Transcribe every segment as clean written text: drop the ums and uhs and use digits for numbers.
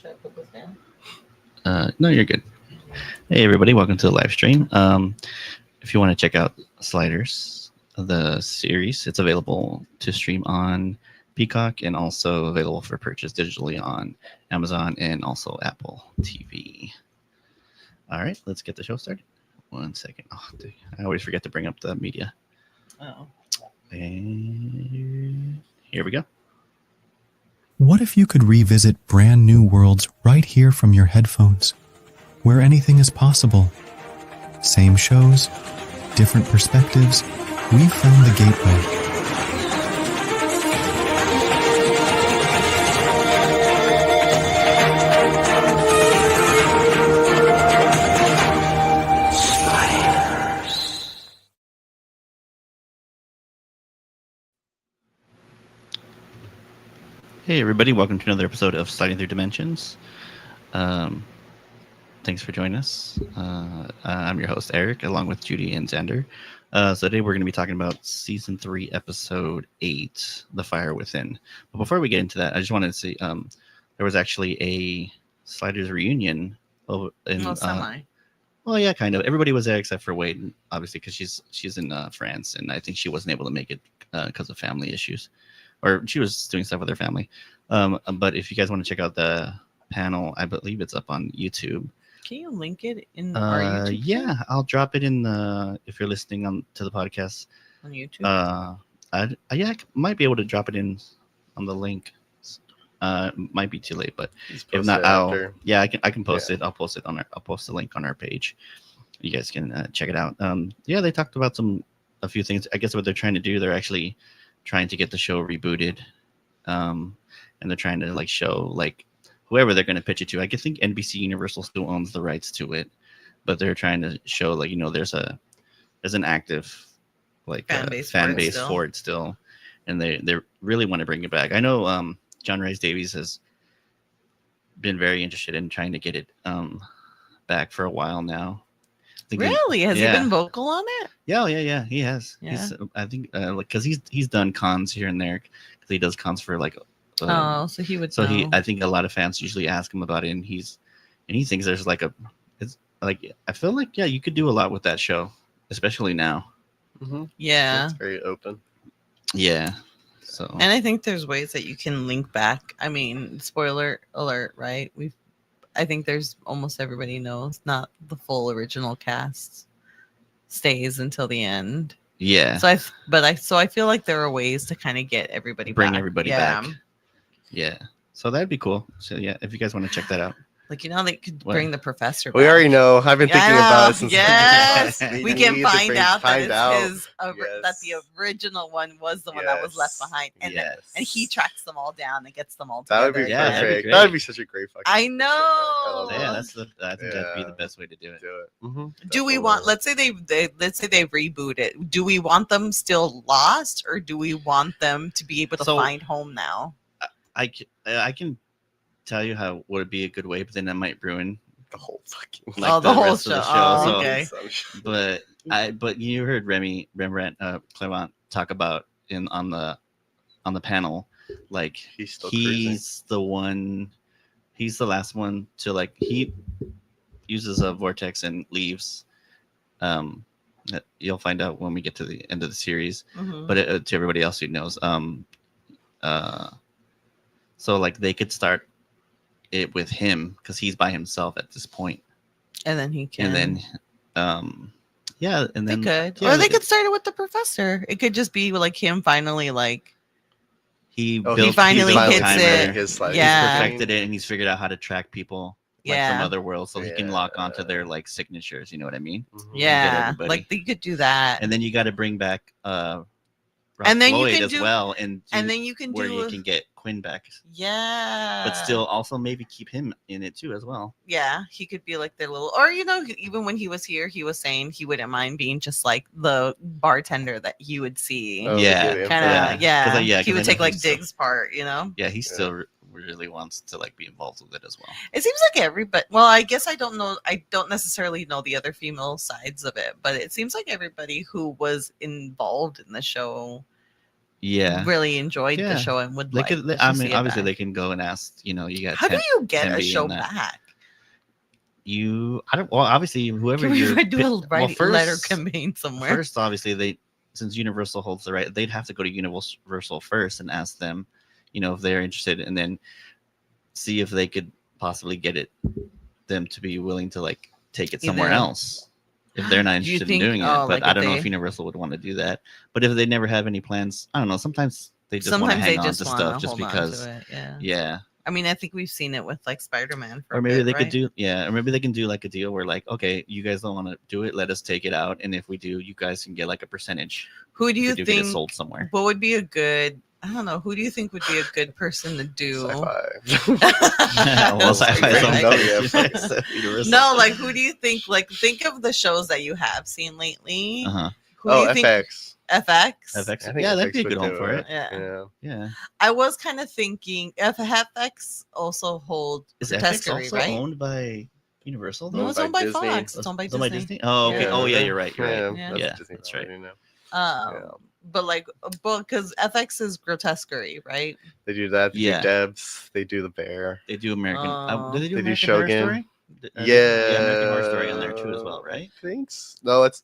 Should I put this down? No, you're good. Hey, everybody. Welcome to the live stream. If you want to check out Sliders, the series, it's available to stream on Peacock and also available for purchase digitally on Amazon and also Apple TV. All right, let's get the show started. 1 second. Oh, dude, I always forget to bring up the media. Oh. And here we go. What if you could revisit brand new worlds right here from your headphones, where anything is possible? Same shows, different perspectives. We've found the gateway. Hey, everybody. Welcome to another episode of Sliding Through Dimensions. Thanks for joining us. I'm your host, Eric, along with Judy and Xander. So today we're going to be talking about Season 3, Episode 8, The Fire Within. But before we get into that, I just wanted to say there was actually a Sliders reunion. Semi. Well, yeah, kind of. Everybody was there except for Wade, obviously, because she's in France, and I think she wasn't able to make it because of family issues. Or she was doing stuff with her family. But if you guys want to check out the panel, I believe it's up on YouTube. Can you link it in our YouTube? Yeah, I'll drop it in the, if you're listening to the podcast. On YouTube? I might be able to drop it in on the link. Might be too late, but if not, I can post it. I'll post the link on our page. You guys can check it out. They talked about a few things. I guess what they're trying to do, they're actually trying to get the show rebooted, and they're trying to show whoever they're going to pitch it to. I think NBC Universal still owns the rights to it, but they're trying to show there's an active fan base for it still, and they really want to bring it back. I know John Rhys Davies has been very interested in trying to get it back for a while now. Really? Has he been vocal on it? Yeah, he has. Yeah. I think because he's done cons here and there, because he does cons for so he would. So I think a lot of fans usually ask him about it, and he thinks there's I feel you could do a lot with that show, especially now. Mm-hmm. Yeah, it's very open. Yeah. So, and I think there's ways that you can link back. I mean, spoiler alert, right? I think there's almost everybody knows not the full original cast stays until the end. Yeah. So I feel like there are ways to kind of get everybody bring back. everybody back. Yeah. So that'd be cool. So yeah, if you guys want to check that out. They could bring the professor back. We already know. I've been thinking about it since. Yes. we can find out that the original one was the one that was left behind. And and he tracks them all down and gets them all together. That would be perfect. That would be such a great fucking I know. Yeah, I think that'd be the best way to do it. Mm-hmm. Do we want, let's say they reboot it. Do we want them still lost, or do we want them to be able to find home now? I can tell you how would be a good way, but then that might ruin the whole fucking the whole show. So, okay. But you heard Rembrandt Clement talk about on the panel, he's the last one to he uses a vortex and leaves. You'll find out when we get to the end of the series. Mm-hmm. But to everybody else who knows, so they could start it with him because he's by himself at this point, and then he can, and then and then they could, or they could start it with the professor. It could just be him finally he finally hits it. He's perfected it, and he's figured out how to track people from other worlds, so he can lock onto their signatures. You know what I mean? Mm-hmm. Yeah, they could do that, and then you got to bring back Rob and then Floyd you can as well, and then you can you can get Quinn back. Yeah, but still also maybe keep him in it too as well. Yeah, he could be their little, or even when he was here, he was saying he wouldn't mind being just the bartender that he would see. He would take Dig's part. Yeah, he still really wants to be involved with it as well. It seems like everybody. Well, I guess I don't know. I don't necessarily know the other female sides of it, but it seems like everybody who was involved in the show Yeah. really enjoyed Yeah. the show and would They like. could. to I see mean, it obviously, back. they can go and ask. You know, you got. How do you get a Tempe show and that. back? I don't. Well, obviously, whoever Can you're. we do a well, letter campaign somewhere? First, obviously, since Universal holds the right, they'd have to go to Universal first and ask them, you know, if they're interested, and then see if they could possibly get them to be willing to like take it somewhere Either- else if they're not Do you interested think- in doing it. oh, But like I if don't know they- if Universal would want to do that. But if they never have any plans, I don't know. Sometimes they just want to Sometimes they hang on just to want stuff to just hold on because. to it. Yeah. Yeah. I mean, I think we've seen it with like Spider-Man. For Or a maybe bit, they right? could do, or maybe they can do like a deal where like, okay, you guys don't want to do it, let us take it out, and if we do, you guys can get like a percentage. Who do if you we do get it think? sold somewhere? What would be a good? I don't know. Who do you think would be a good person to do? Sci-fi. Well, sci-fi is Right? on No, page. yeah, So Universal. No, like who do you think? Like think of the shows that you have seen lately. Uh-huh. Who do Oh, you think? FX. FX. FX. I think Yeah, that'd FX be a would good one do for it. Yeah. Yeah. I was kind of thinking if FX also hold Is FX Grotesquerie, also right? owned by Universal? No, though? it's owned by Disney. Fox. It's owned by It's owned by Disney. Disney. Oh, okay. Yeah. Oh, yeah, you're right. You're right. Yeah. Yeah, Disney that's right. property now. Um, Yeah. but like, because FX is Grotesquerie, right? They do that. They Yeah. do Debs. They do the Bear. They do American. Oh. Do they do They do American Horror Shogun. Story? Yeah. American Horror Story on there too as well, right? I think so. No, it's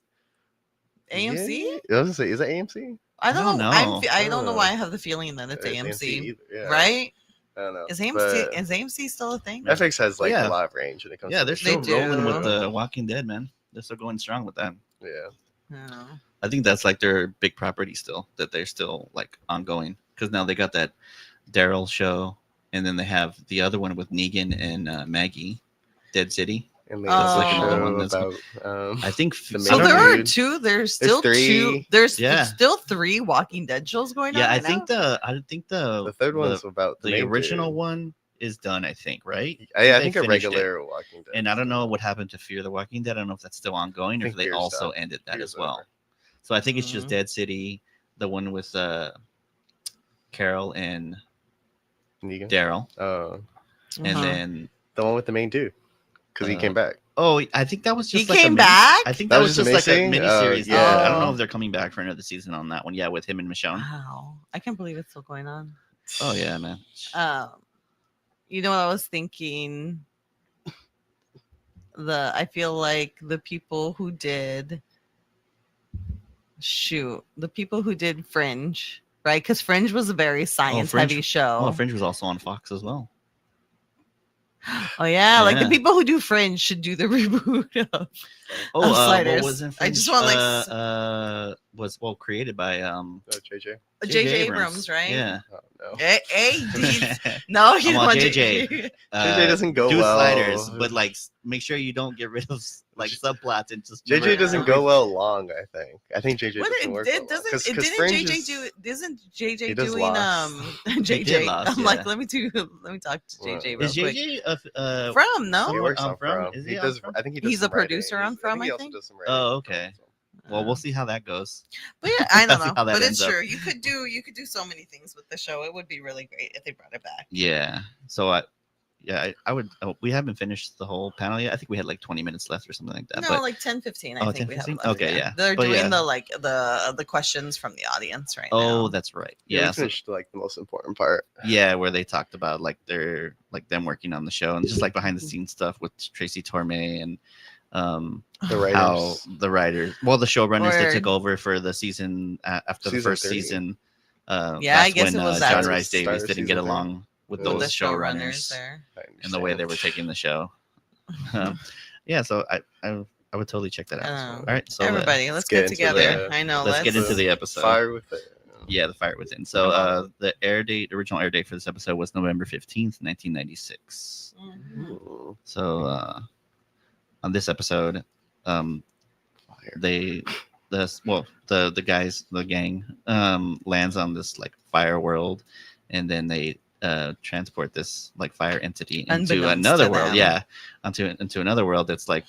AMC. Yeah. I was gonna say, is it AMC? I don't don't know. know. I don't know why I have the feeling that it's It's AMC, either, yeah. right? I don't know. Is AMC But is AMC still a thing? FX has like Yeah. a lot of range when it comes. Yeah, to they're the still They rolling with do. the Walking Dead, man. They're still going strong with that. Yeah. No. I think that's like their big property still that they're still like ongoing because now they got that Daryl show, and then they have the other one with Negan and Maggie, Dead City. And they Oh. also Like another show one that's- about I think The So main there are dude. two. There's still two. three. There's Yeah. still 3 Walking Dead shows going on. Yeah, I right think now? the third one's about the main original dude. one is done. I think right. I They think a finished it. regular Walking Dead. And I don't know what happened to Fear the Walking Dead. I don't know if that's still ongoing or I if think they Fear's also done. ended that Fear's as well. over. So I think it's just Mhm. Dead City, the one with Carol and Negan. Daryl, Oh, and Uh-huh. then the one with the main dude, because he came back. oh, I think that was He just like came a mini- back. I think That that was was just just like a mini-series? mini series. Oh, Yeah, I don't know yeah. if they're coming back for another season on that one. Yeah, with him and Michonne. Wow, I can't believe it's still going on. Oh yeah, man. You know what I was thinking? I feel like the people who did Fringe, right? Because Fringe was a very science heavy Fringe- show. Oh, Fringe was also on Fox as well. Oh yeah, like the Yeah. people who do Fringe should do the reboot of. Oh, Of what Sliders. was in I Fringe? just want, like, was created by JJ. J.J. Abrams, right? Yeah. Oh no. Hey, no, you I'm don't on want JJ. JJ. JJ doesn't go do well. Sliders, but like make sure you don't get rid of like subplots and just JJ Yeah. doesn't go well long. I think JJ What doesn't it work did well. doesn't 'Cause it didn't Fringe JJ is- do? Isn't JJ He does doing Lost. JJ? did Lost, I'm like, yeah. let me talk to JJ real Is quick. JJ From no, He Someone works on on From? From. Is He he on does. From? I think he does. He's some a producer writing. on From, he I also think? does some writing Oh, on okay. From, so. Well, we'll see how that goes. but yeah, I don't See know. how that But it's ends up. true. You could do so many things with the show. It would be really great if they brought it back. Yeah. So I would. Oh, we haven't finished the whole panel yet. I think we had like 20 minutes left or something like that. No, but like 10, 15, I Oh, think we have 10, left. 15? Okay, yeah. They're But doing yeah. the questions from the audience right now. oh, that's right. Yeah, Yeah. we So, finished like the most important part. yeah, where they talked about like them working on the show and just like behind the scenes stuff with Tracy Torme and The writers. how the writers, the showrunners that Or- took over for the season after the Season first 30. season. Yeah, I that's guess when it was John that. Rice Davis Start didn't get season 30. along with With the those showrunners showrunners there. and the way they were taking the show. Yeah, so I would totally check that out. as well. All right, so Everybody, let's get get into together. the- I know. let's get into the episode. Fire with it. Yeah, The Fire Within. So the original air date for this episode was November 15th, 1996. Mhm. Ooh, So on this episode, fire. the guys, the gang, lands on this like fire world, and then they transport this like fire entity into Unbeknownst another to world. them. Yeah, into another world that's like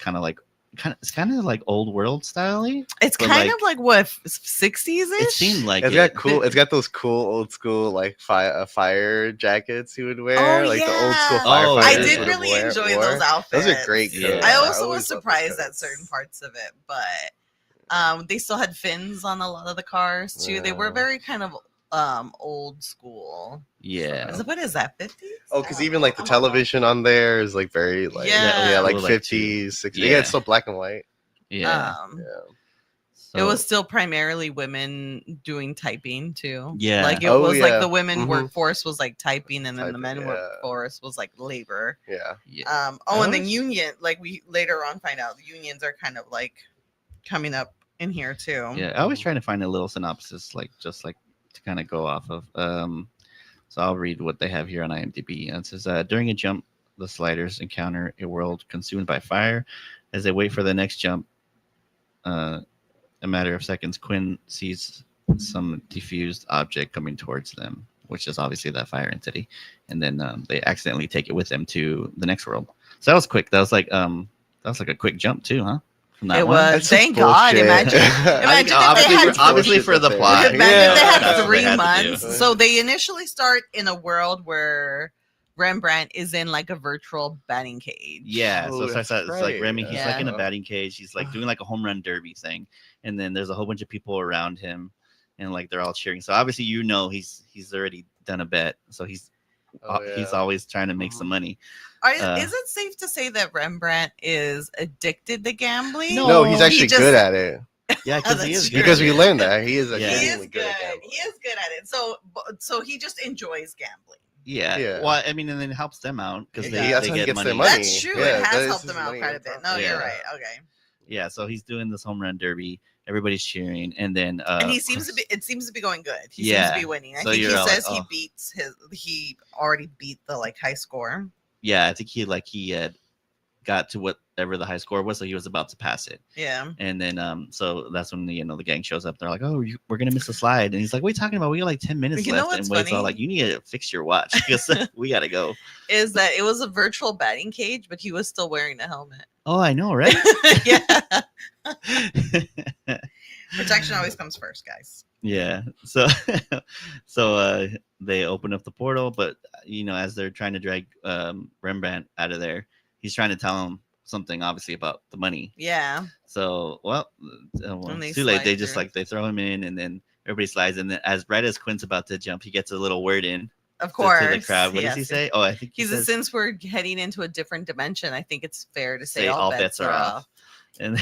it's kind of like old world style. It's But, kind like, of like what 60s ish. It seemed like It's got cool. It's got those cool old school like fire jackets he would wear, Oh, like the old school yeah. Oh, firefighters. I yeah. did would have really enjoy wore. those outfits. Those are great. Yeah. Coats. I also was always loved surprised those at certain coats. parts of it, but they still had fins on a lot of the cars too. They were Yeah. very kind of old school. Yeah. What is that, 50s? Oh, because even like the television on there is like very like Yeah. like Well, like 50s, 60s. yeah. Yeah, it's still black and white. Yeah. Yeah. It was still primarily women doing typing too. Yeah. Like it Oh, was like yeah. the women Mhm. workforce was like typing, and then the Typing, men yeah. workforce was like labor. Yeah. Yeah. And then union, like we later on find out, the unions are kind of like coming up in here too. Yeah. I always trying to find a little synopsis, like just like to kind of go off of. So I'll read what they have here on IMDb. And it says, during a jump, the sliders encounter a world consumed by fire. As they wait for the next jump, a matter of seconds, Quinn sees some diffused object coming towards them, which is obviously that fire entity. And then they accidentally take it with them to the next world. So that was quick. That was like a quick jump too, huh? From that It one. was. That's Thank just God. bullshit. Imagine if they had obviously for the plot. Imagine if they That's had what 3 they had to months. do. So they initially start in a world where Rembrandt is in like a virtual batting cage. Yeah, Oh, so that's it's like right. Remy. He's like in a Yeah. batting cage. He's like doing like a home run derby thing, and then there's a whole bunch of people around him, and like they're all cheering. So obviously, he's already done a bet, so he's always trying to make some money. Is it safe to say that Rembrandt is addicted to gambling? No, he's actually good at it. Yeah, because he is true. Because we learned that he is He genuinely is good at good. gambling. He is good at it. So he just enjoys gambling. Yeah. Yeah. Well, I mean, and then it helps them out because That's how he get gets money. their money. That's true. Yeah, It that has is helped his them out money quite a on bit. top. No, Yeah. you're right. Okay. Yeah, so he's doing this home run derby. Everybody's cheering, and then And he seems to be. It seems to be going good. He seems to be winning. I So think he you're all says like, he already beat the like high score. Yeah, I think he had got to whatever the high score was, so he was about to pass it. Yeah. And then so that's when the gang shows up. They're like, "Oh, we're gonna miss a slide," and he's like, "What are you talking about? We got like 10 minutes You know left." what's And Wade's all funny? like, "You need to fix your watch because we gotta go." Is that it was a virtual batting cage, but he was still wearing a helmet. Oh, I know, right? Yeah. Protection always comes first, guys. Yeah. So they open up the portal, but as they're trying to drag Rembrandt out of there, he's trying to tell him something, obviously, about the money. Yeah. So it's too late. slide They just through. they throw him in, and then everybody slides. And then right as Quinn's about to jump, he gets a little word in. Of course. To the crowd. What does he say? Oh, I think he says, since we're heading into a different dimension, I think it's fair to say all bets are off. And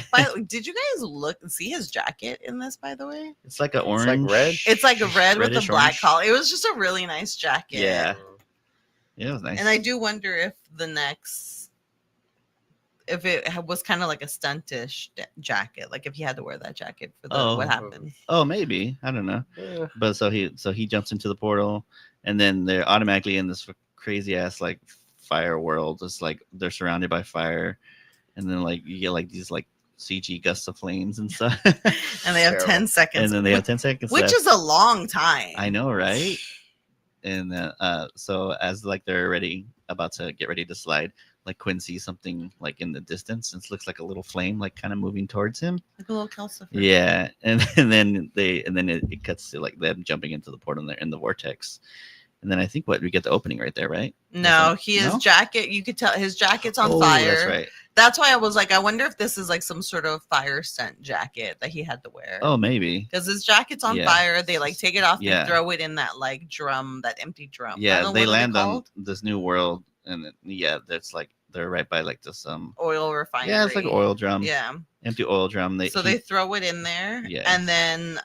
did you guys look and see his jacket in this, by the way? It's like an orange. It's like red. It's like a red with a black orange. collar. It was just a really nice jacket. Yeah. Yeah, it was nice. And I do wonder if if it was kind of like a stuntish jacket, like if he had to wear that jacket for what happened. Oh, maybe. I don't know. Yeah. But so he jumps into the portal, and then they're automatically in this crazy ass like fire world. It's like they're surrounded by fire, and then like you get like these like CG gusts of flames and stuff. And they have 10 seconds. And then they have 10 seconds which left. is a long time. I know, right? And so as like they're about to get ready to slide, like Quinn sees something like in the distance, and it looks like a little flame like kind of moving towards him. Like a little calcifer. Yeah, and then it cuts to like them jumping into the portal, and they're in the vortex. And then I think we get the opening right there, right? No, his jacket, you could tell his jacket's on fire. That's right. That's why I was like, I wonder if this is like some sort of fire scent jacket that he had to wear. Oh, maybe. Because his jacket's on fire. They like take it off and throw it in that like drum, that empty drum. Yeah, they land on this new world, and that's like they're right by like this oil refinery. Yeah, it's like an oil drum. Yeah. Empty oil drum. They throw it in there. Yeah. And then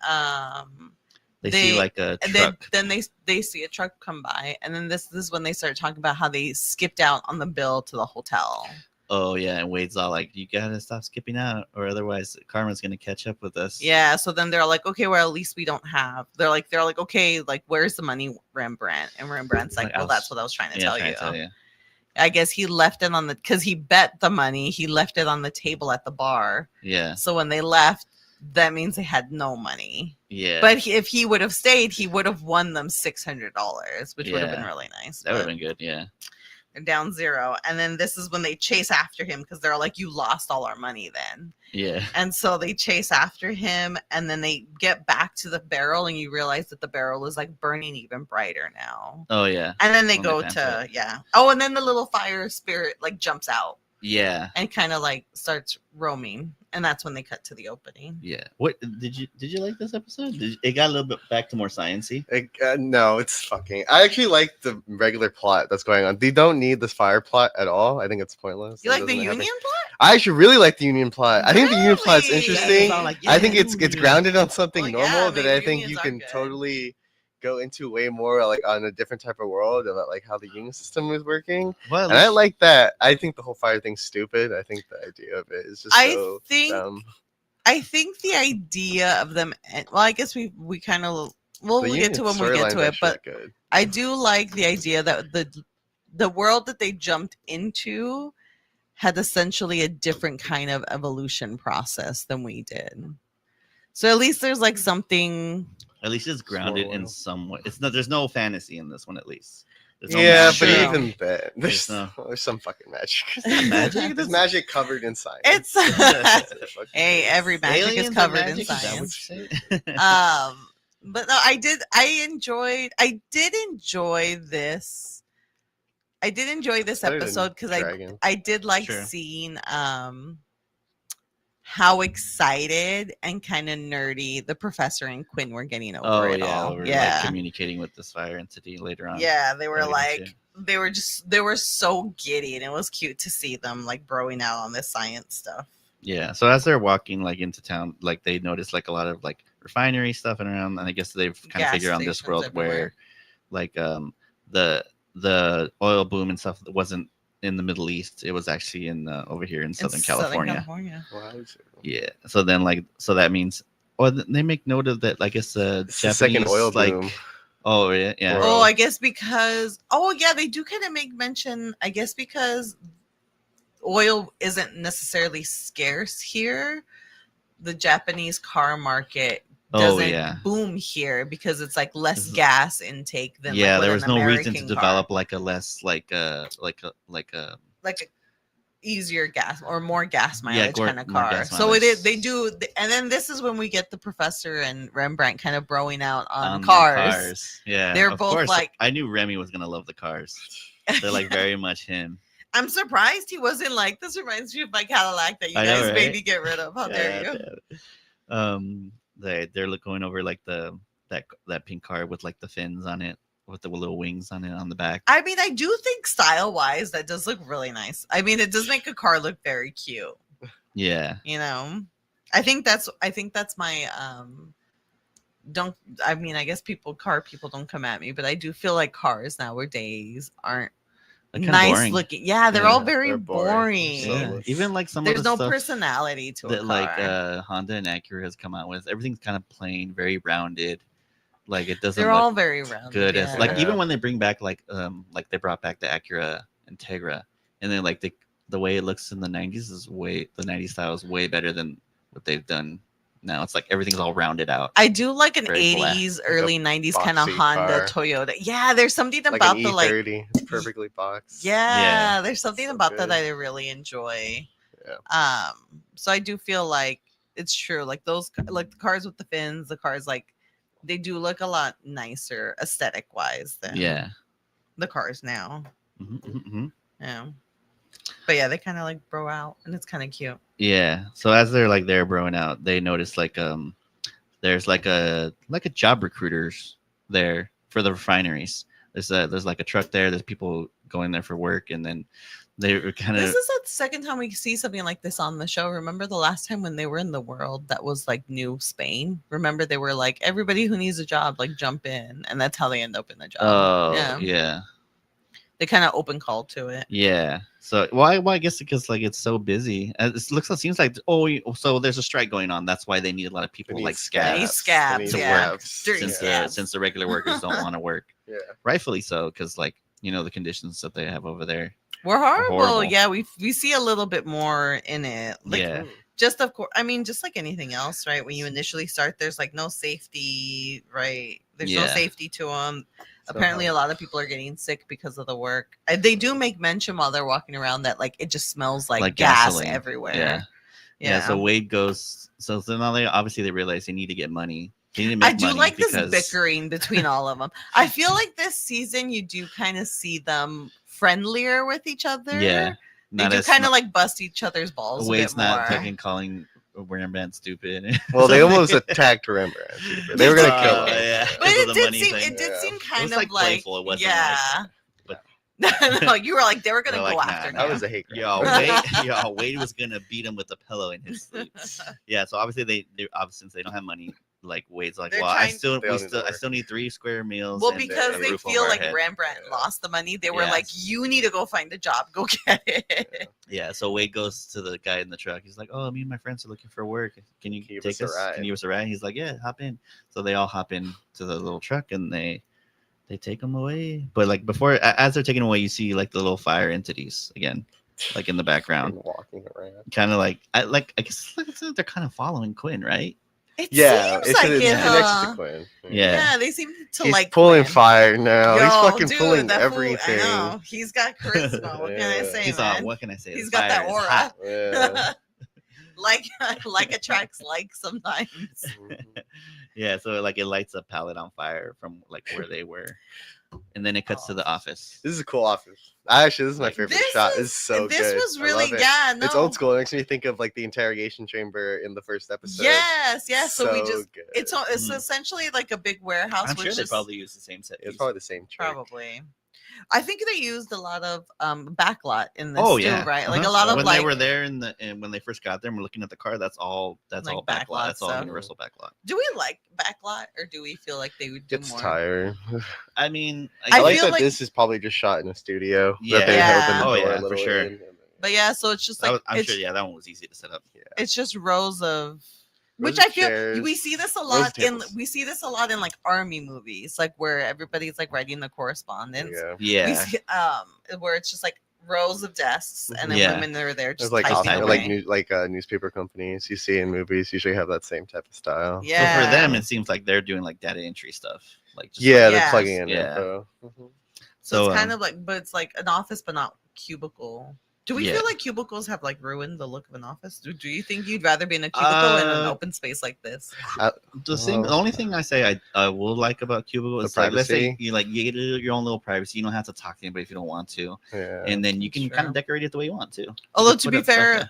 they see like a and truck. then they see a truck come by, and then this is when they start talking about how they skipped out on the bill to the hotel. Oh yeah, and Wade's all like, "You gotta stop skipping out, or otherwise Karma's gonna catch up with us." Yeah, so then they're like, "Okay, well at least we don't have." They're like, "Okay, like where's the money, Rembrandt?" And Rembrandt's like, "Well, that's what I was trying to tell you." I guess he left it on because he bet the money. He left it on the table at the bar. Yeah. So when they left, that means they had no money. Yeah. But if he would have stayed, he would have won them $600, which would have been really nice. That would have been good. Yeah. They're down 0. And then this is when they chase after him because they're like, you lost all our money then. Yeah. And so they chase after him, and then they get back to the barrel, and you realize that the barrel is like burning even brighter now. Oh, yeah. And then they go to, Oh, and then the little fire spirit like jumps out. Yeah. and kind of like starts roaming, and that's when they cut to the opening. Yeah. What did you like this episode? It got a little bit back to more sciencey. No, it's fucking. I actually like the regular plot that's going on. They don't need this fire plot at all. I think it's pointless. You like the Union plot? I actually really like the Union plot. I think the Union plot's Really? interesting. Like, I think it's grounded on something Well, normal yeah, that the I think unions you are can good. totally go into way more like on a different type of world about like how the union system is working. Well, And I like that. I think the whole fire thing's stupid. I think the idea of it is just so dumb. I think the idea of them. Well, I guess we kind of we'll get to when we get to it, but good. I do like the idea that the world that they jumped into had essentially a different kind of evolution process than we did. So at least there's like something. At least it's grounded in some way. It's not. There's no fantasy in this one. At least. There's no Yeah, magic. but True. even then, there's some fucking magic. There's magic covered in science. It's hey, every magic Aliens is and covered magic? in Is that what science. you say? But no, I did enjoy this. I did enjoy this Better than episode because Dragon. I did like Sure. seeing how excited and kind of nerdy the professor and Quinn were getting over it all. We're Yeah, like communicating with this fire entity later on. yeah, they were That we get like to. they were so giddy, and it was cute to see them like broing out on this science stuff. Yeah. So as they're walking like into town, like they notice like a lot of like refinery stuff and around, and I guess they've kind of Gas figured on this stations world everywhere. where like the oil boom and stuff wasn't in the Middle East. It was actually in over here in Southern California. Yeah. So then that means they make note of that. I guess It's Japanese the second oil boom. Oh yeah, yeah. Oh, I guess because they do kind of make mention. I guess because oil isn't necessarily scarce here, the Japanese car market doesn't boom here because it's like less gas intake than there with was an no American reason to car. develop like a less like a easier gas or more gas mileage kind of more car. gas So mileage. they do, and then this is when we get the professor and Rembrandt kind of broing out on the cars. Yeah, They're of both course. like. I knew Remy was gonna love the cars. They're like very much him. I'm surprised he wasn't like, this reminds me of my Cadillac that you I know, guys made right? me get rid of. How dare you? They're going over like that pink car with like the fins on it, with the little wings on it on the back. I mean, I do think style wise that does look really nice. I mean, it does make a car look very cute. Yeah. You know, I think that's my I guess car people don't come at me, but I do feel like cars nowadays aren't nice boring. looking. Yeah, they're all very they're boring. Yeah. Even like some There's of the no stuff personality to that a car. like Honda and Acura has come out with. Everything's kind of plain, very rounded. Like it doesn't. They're look all very rounded. good. Yeah. Like even when they bring back like they brought back the Acura Integra, and then like the way it looks in the 90s the 90s style is way better than what they've done now. It's like everything's all rounded out. I do like an Very black. 80s, early 90s kind of boxy Honda car. Toyota. Yeah, there's something Like about an the E30, perfectly boxed. yeah, there's something So about that good. I really enjoy. Yeah. So I do feel like it's true. Like those, like the cars with the fins, the cars like they do look a lot nicer aesthetic wise than the cars now. Mm-hmm. Yeah. But yeah, they kind of like bro out, and it's kind of cute. Yeah. So as they're like there broing out, they notice like there's like a job recruiters there for the refineries. There's like a truck there. There's people going there for work, and then they were kind of. This is the second time we see something like this on the show. Remember the last time when they were in the world that was like New Spain? Remember they were like, everybody who needs a job, like jump in, and that's how they end up in the job. Oh yeah. They kind of open call to it. Yeah. So why? I guess because like it's so busy. It seems like so there's a strike going on. That's why they need a lot of people like scabs scabs to yeah. work Dirty scabs. since the regular workers don't want to work. Yeah. Rightfully so, because like the conditions that they have over there. We're horrible. Horrible. Yeah, we see a little bit more in it. Like, Yeah. just of course. I mean, just like anything else, right? When you initially start, there's like no safety, right? There's no safety to them. Apparently, a lot of people are getting sick because of the work. They do make mention while they're walking around that like it just smells like gas gasoline. everywhere. Yeah. So Wade goes. So now they realize they need to get money. They need to make I do money like because... this bickering between all of them. I feel like this season you do kind of see them friendlier with each other. Yeah. They do kind of like bust each other's balls. Wade's a bit not more. fucking calling Rembrandt stupid. Well, they almost attacked Rembrandt. They were gonna kill him. Yeah, But it did seem kind of like playful. It wasn't yeah. But no, you were like they were gonna go like, after him. That was a hate crime. Wade was gonna beat him with a pillow in his sleep. Yeah, so obviously they obviously since they don't have money, like Wade's like, well, I still need 3 square meals. Well, because they feel like Rembrandt lost the money, they were like, you need to go find a job, go get it. Yeah, so Wade goes to the guy in the truck. He's like, oh, me and my friends are looking for work. Can you take us? Can you give us a ride? He's like, yeah, hop in. So they all hop in to the little truck and they take them away. But like before, as they're taking away, you see like the little fire entities again, like in the background, walking around. Kind of like I guess they're kind of following Quinn, right? It seems like it, connected to Quinn. Yeah, they seem to he's like pulling Quinn. Fire now. Yo, he's fucking dude, pulling everything. I know. He's got charisma. What can I say, man? What can I say? He's got that aura. Yeah. like attracts like sometimes. Yeah, so like it lights a pallet on fire from like where they were. And then it cuts to the office. This is a cool office. This is my favorite shot. It's so good. This was really No. It's old school. It makes me think of like the interrogation chamber in the first episode. Yes. So we just good. It's essentially like a big warehouse. I'm sure they probably use the same set. It's probably the same trick. Probably. I think they used a lot of backlot in this too, right? Like a lot of when they were there and when they first got there and we're looking at the car, that's all backlot. That's all universal backlot. Do we like backlot or do we feel like they would do more? It's tired. I mean, I like that this is probably just shot in a studio. Yeah. That they opened the door for sure. But yeah, so it's just like I'm sure that one was easy to set up. Yeah. It's just rows of which I feel we see this a lot in like army movies, like where everybody's like writing the correspondence. Yeah. We see, where it's just like rows of desks and then women that are there just newspaper companies you see in movies usually have that same type of style. Yeah. So for them, it seems like they're doing like data entry stuff, like just they're plugging in info. So it's kind of like, but it's like an office, but not cubicle. Do we feel like cubicles have like ruined the look of an office? Do you think you'd rather be in a cubicle in an open space like this? The only thing I say I will like about cubicle is privacy. You get your own little privacy. You don't have to talk to anybody if you don't want to. Yeah, and then you can kind of decorate it the way you want to. Although to be fair,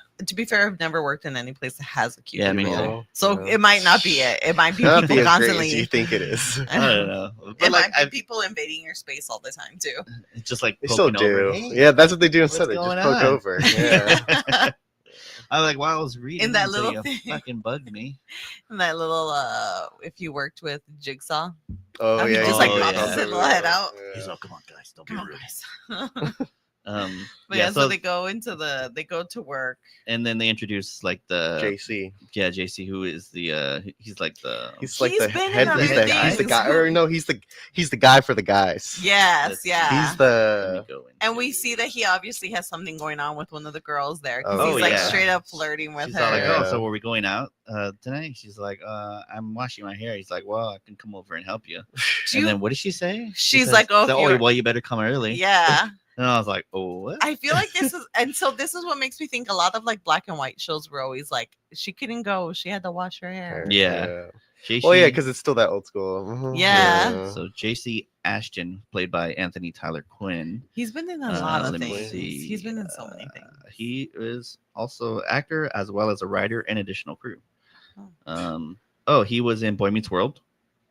I've never worked in any place that has a cubicle. Yeah, me neither. So it might not be it. It might be people constantly. You think it is? I don't know. It might be people invading your space all the time too. It's just like they still do. Hey, yeah, that's what they do instead. They just poke over. Yeah. I was like, while I was reading, in that little thing, fucking bugged me. In that little, if you worked with Jigsaw. Oh yeah, just like pops his little head out. He's like, come on, guys, don't be rude. But so they go to work, and then they introduce like the JC. Yeah, JC, who is the he's like the he's the guy, or no, he's the guy for the guys. Yes, yeah. He's the and we see that he obviously has something going on with one of the girls there. Oh, he's like straight up flirting with she's her. Like, oh, so are we going out tonight? She's like, I'm washing my hair. He's like, well, I can come over and help you. And then what did she say? She's like, oh, well, you better come early. Yeah. And I was like, oh, what? I feel like this is what makes me think a lot of like black and white shows were always like, she couldn't go, she had to wash her hair. Yeah. Because it's still that old school. Mm-hmm. Yeah. So JC Ashton, played by Anthony Tyler Quinn. He's been in a lot of things. He's been in so many things. He is also actor as well as a writer and additional crew. He was in Boy Meets World.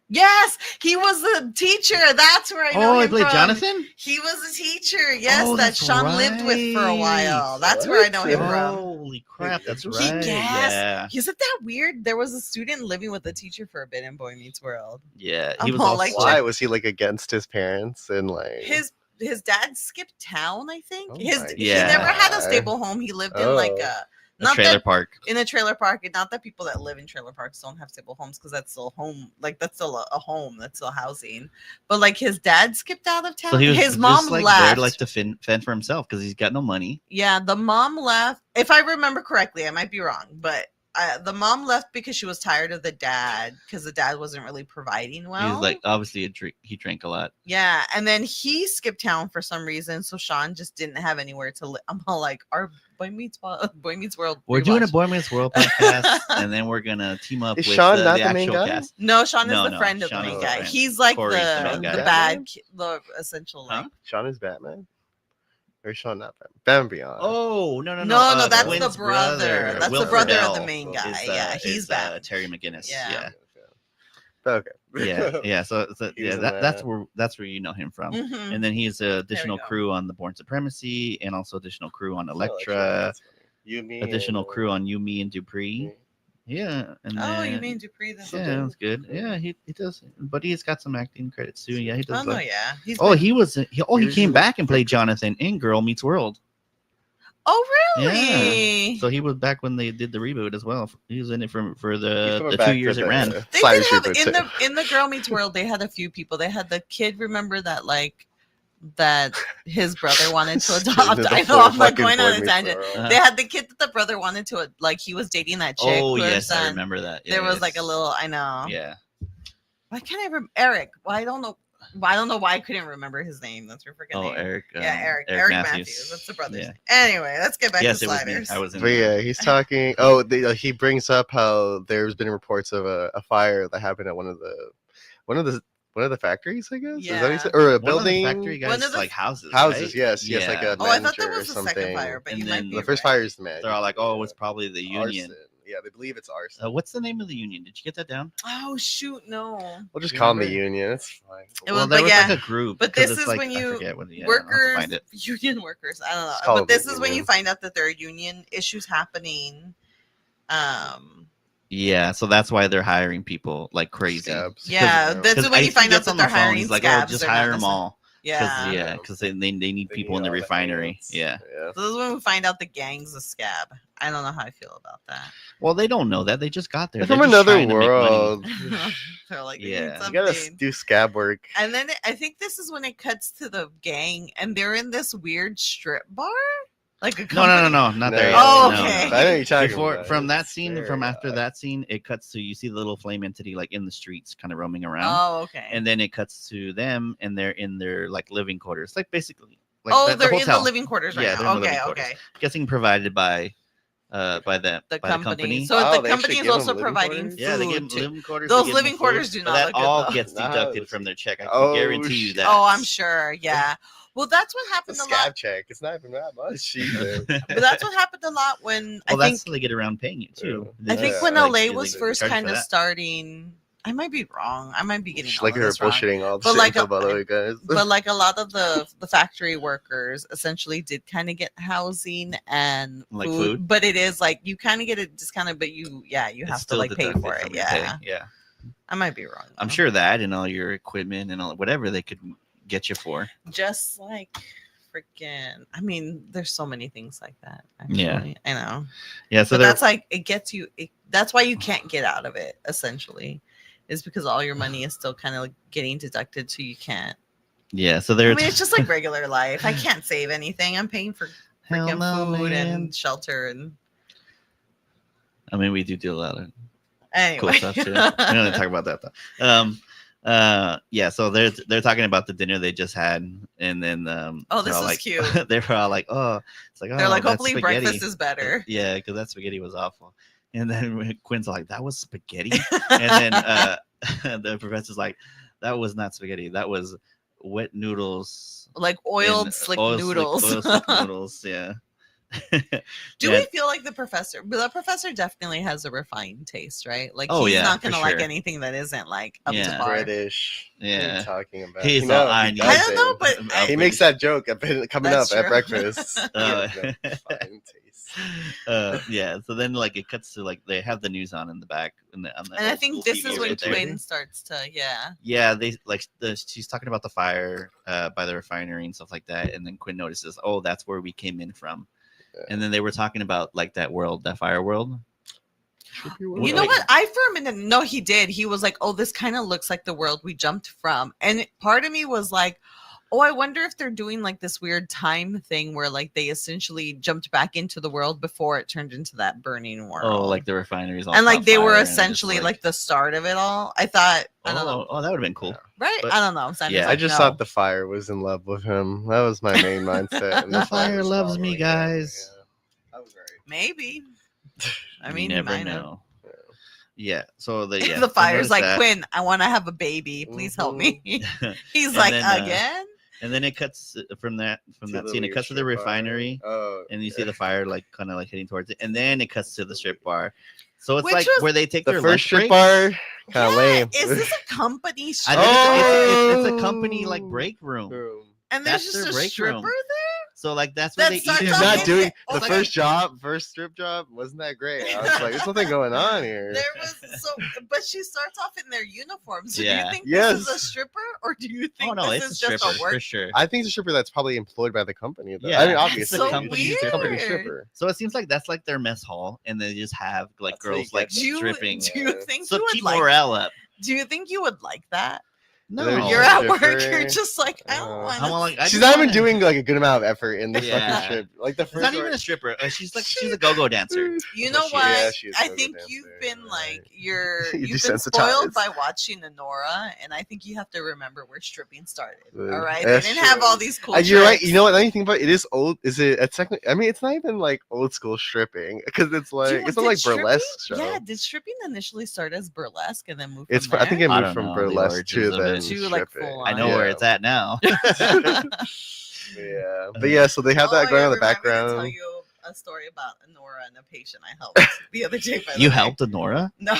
Yes, he was the teacher. That's where I know him he played from. Jonathan? He was a teacher, yes, that Sean lived with for a while. That's where I know him from. Holy crap, that's right. He gasped. Yeah. Isn't that weird? There was a student living with a teacher for a bit in Boy Meets World. Yeah, he was all like, why was he like against his parents and like his dad skipped town? I think he Yeah. never had a stable home. He lived in like a trailer park. In a trailer park. And not that people that live in trailer parks don't have stable homes, because that's still home. Like that's still a home. That's still housing. But like his dad skipped out of town. So his mom like left. There, like to fend for himself because he's got no money. Yeah, the mom left. If I remember correctly, I might be wrong, but the mom left because she was tired of the dad, because the dad wasn't really providing well. He's like obviously he drank a lot. Yeah, and then he skipped town for some reason, so Sean just didn't have anywhere to live. I'm all like, our Boy Meets World. We're doing a Boy Meets World podcast, and then we're gonna team up with Sean not the main actual guy? cast. No, Sean is the friend of the main guy. He's like the guy. bad, the essential. Sean is Batman. Or Sean, not Bam Beyond. Oh no, No, that's the Quinn's brother. That's Will the brother of the Friedle main guy. is, He's Bam. Terry McGinnis. Yeah. Okay. Yeah. So He was in that's that. that's where you know him from. Mhm. And then he's additional go. crew on the Born Supremacy, and also additional crew on Oh, Elektra, that's funny. Yumi additional and, crew on Yumi and Dupree. Yeah, and Oh, then, you mean Dupree? yeah, that's good. Yeah, he does, but he's got some acting credits too. Yeah, he does. Oh no, yeah. He's Oh, been- he came back and played Jonathan in Girl Meets World. Oh really? Yeah. So he was back when they did the reboot as well. He was in it for He's the coming 2 back years for it ran. They Sliders did have reboot in the Girl Meets World. They had a few people. They had the kid. Remember that that his brother wanted to Kid adopt. with the I know full I'm like fucking going on Boy a Meets tangent. World. They had the kid that the brother wanted to he was dating that chick. Oh who yes, I son. remember that. There was Yes. like a little. I know. Yeah. Why can't I remember Eric? Well, I don't know. I don't know why I couldn't remember his name. That's your freaking Oh, name. Eric. Eric Matthews. That's the brother's Yeah. name. Anyway, let's get back Yes, to it was me. sliders. I was in. But yeah, he's talking. Oh, he brings up how there's been reports of a fire that happened at one of the factories, I guess. Is that what he Yeah. said? Or a One of the building? factory guys One of the- like houses. Houses, right? yes, like a Oh, I thought that manager was or the second something. fire, but And you then might be The first right. fire is the manager. They're all like, "Oh, it's probably the union." Arson. Yeah, they believe it's arson. What's the name of the union? Did you get that down? Oh shoot, no. We'll just you call them the remember? union. It's fine. It Well, was- there but was yeah, like a group. but 'cause this it's is like, when I you forget what the- I'll have to workers, find it. union workers. I don't know, call but this them is when you union. find out that there are union issues happening. Yeah, so that's why they're hiring people like crazy. Scabs. Yeah, that's 'Cause when you Ice find out gets that on the they're phone, hiring he's like, scabs. "Oh, just They're not hire them necessarily- all." Yeah. Because they need They people in the all the refinery. hands. Yeah. So this is when we find out the gang's a scab. I don't know how I feel about that. Well, they don't know that. They just got there. They're They're from just another trying to make money. world. They're like, Yeah. yeah, You gotta do scab work. And then I think this is when it cuts to the gang, and they're in this weird strip bar, like a No, company. not there yet. Oh, No, okay. no. I know what you're talking Before about. from that It's scene, very from after odd. that scene, it cuts to you see the little flame entity like in the streets, kind of roaming around, Oh, okay. and then it cuts to them, and they're in their like living quarters, like basically. Like oh, the they're in the hotel. living quarters right Yeah, they're now. in the Okay, living quarters. okay. Guessing provided by the The by company. So Oh, the they company actually is give also them living providing quarters? food. Yeah, they give them to- living quarters. Those they give them living food, quarters do but not that look good, all though. gets No, deducted let's from see. their check. I can Oh, guarantee you shit. that. Oh, I'm sure. Yeah. Well, that's what It's a happened a scab lot. check. It's not even that much. Jesus. But that's what happened a lot when Well, I that's think how they get around paying you too. They I think just, when like, LA they was charge first you for kind of that. starting. I might be wrong. I might be getting all like of you're this wrong. bullshitting all the But shit like info, by the way, guys. But like a lot of the factory workers essentially did kind of get housing and Like food? but it is like you kind of get it just kind of, but you have It's to still like pay deducted for it. from your pay. Yeah. I might be wrong. I'm though. sure that and all your equipment and all whatever they could get you for. Just like freaking. I mean, there's so many things like that. Yeah. Actually. I know. Yeah, so But they're that's like it gets you. That's why you can't get out of it. Essentially, is because all your money is still kind of like getting deducted, so you can't. yeah, so I they're mean, it's just like regular life. I can't save anything. I'm paying for Hell freaking no, food man. and shelter and I mean, we do a lot of anyway. cool stuff too. We're gonna talk about that though. Yeah, so they're talking about the dinner they just had, and then Oh, this they're all is like, cute. They're all like, oh, it's like, They're oh, like, that hopefully spaghetti. breakfast is better. Yeah, because that spaghetti was awful. And then Quinn's like, that was spaghetti, and then the professor's like, that was not spaghetti. That was wet noodles, Like oiled and slick oil noodles. oil slick noodles. Yeah. Do Yeah. we feel like the professor? But the professor definitely has a refined taste, right? Like Oh, he's yeah, not for gonna like sure. anything that isn't like up Yeah. to par. British. What are you Yeah. talking about? He's No, all, I he need. I don't know, but I'll He bring- makes that joke coming That's up at true. breakfast. Uh, Yeah, no, fine taste. Yeah, so then like it cuts to like they have the news on in the back on the And I old think school this TV is when right there. Quinn starts to Yeah, they like she's talking about the fire by the refinery and stuff like that, and then Quinn notices, oh, that's where we came in from, and then they were talking about like that world, that fire world. You know what? I for a minute, no, he did. He was like, "Oh, this kind of looks like the world we jumped from," and part of me was like, "Oh, I wonder if they're doing like this weird time thing where like they essentially jumped back into the world before it turned into that burning world." Oh, like the refineries, all and like caught they were fire and just, essentially like the start of it all. I thought, I don't know, Oh, that would have been cool. right? but- I don't know. Simon's yeah. I like, just no. thought the fire was in love with him. That was my main mindset. and The fire was loves me, following him. guys. Yeah. I was right. maybe. I You mean, you never might have. know. Yeah, so the The fire's like, Quinn. Quinn, I want to have a baby. Please help me. He's like, then, again? And then it cuts from that the scene. It cuts to the strip bar. refinery, Oh, and you see the fire like kind of like heading towards it, and then it cuts to the strip bar. So it's Which like was- where they take the their first lunch strip breaks. bar, kind of Yeah, lame. is this a company I strip? think it's a company like break room. Room. And there's that's just their a break stripper room. there? So like that's where That they eat. starts their She's off not meals. in doing the- the okay. first strip job wasn't that great. I was like, there's something going on here. There was but she starts off in their uniforms. So do Yeah. you think Yes. this is a stripper, or do you think Oh no, this it's is a just stripper a work? for sure. I think it's a stripper that's probably employed by the company. Though. Yeah, I mean, that's obviously, so it's a company weird. stripper. So it seems like that's like their mess hall, and they just have like That's how you girls get like that. stripping. Do you think So you would keep like? morale up. Do you think you would like that? No, There's You're at work. stripper. You're just like, I don't want. I'm like, I She's just not even wanna- doing like a good amount of effort in this Yeah. fucking strip. Like the It's first not even a stripper. She's a go-go dancer. You know She- what? yeah, she is a I go-go think dancer, you've been right. like You're you've been spoiled desensitized. by watching Anora, and I think you have to remember where stripping started. All right, That's they didn't have true. all these cool. You're right. tricks. You know what? Now you think about it, it is old. Is it? It's technically. I mean, it's not even like old school stripping because it's like Dude, it's not did like stripping- burlesque show. Yeah, did stripping initially start as burlesque and then move? It's. From I think there? it I moved don't from know the burlesque to origins of then it. To, like, stripping. full I know on. where it's at now. Yeah, but yeah. So they have that going on in the Remind me to tell background. you a story about Anora and a patient I helped the other day. By the You way. helped Anora? No.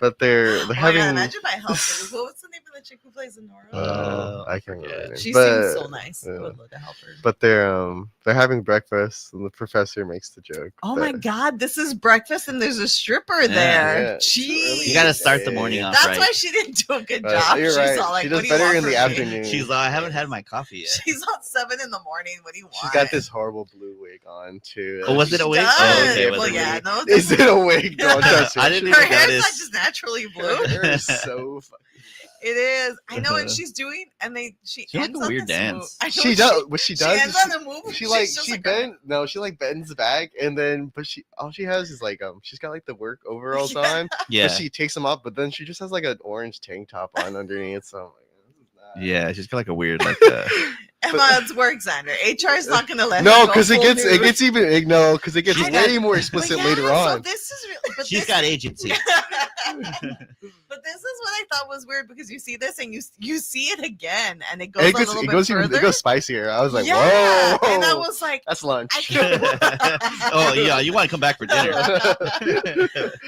But they're Oh my having. God, imagine if I helped her. What was the name of the chick who plays Anora? I can't remember. her name. She But- seems so nice. I would love to help her. But they're having breakfast, and the professor makes the joke. Oh that- my God, this is breakfast and there's a stripper Yeah. there. Yeah. Jeez. You got to start the morning off That's right. why she didn't do a good But job. you're She's right. all like, She what does do you better want in from the me? afternoon. She's I haven't had my coffee yet. She's on 7 in the morning. What do you want? She's got this horrible blue wig on too. Oh, was it She a wig? does. Oh, okay. Well, Was it a yeah, wig? no. Is it a wig? Don't trust her. I didn't Her even hair's not notice. just naturally Her blue. hair is so fucking It is. I know, and she's doing, and she She like ends a on weird this dance. move. I know She does. What she She does ends is on a move. she bends back and then all she has is like she's got like the work overalls Yeah. on. Yeah. But she takes them off, but then she just has like an orange tank top on underneath. So I'm like, this is not... Yeah, she's got like a weird like Emma, it's work, Xander. HR is not going to let her No, go because it full gets nude. because it gets She's way got- more But explicit yeah, later so on. this is really, but she's this got agency. But this is what I thought was weird because you see this and you see it again and it goes And a little bit further. it goes spicier. I was like, yeah, whoa, and I was like, that's lunch. I can't. Oh yeah, you want to come back for dinner?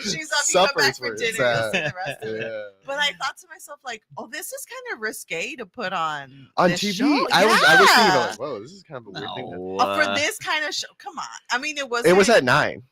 She's up. You come back Supper's for where it's dinner. You'll at. see the rest of it. Yeah. But I thought to myself, like, oh, this is kind of risque to put on this TV, show. I was thinking, Yeah. like, whoa, this is kind of a weird thing. No, For this kind of show. Come on. I mean, it was. It was at 9.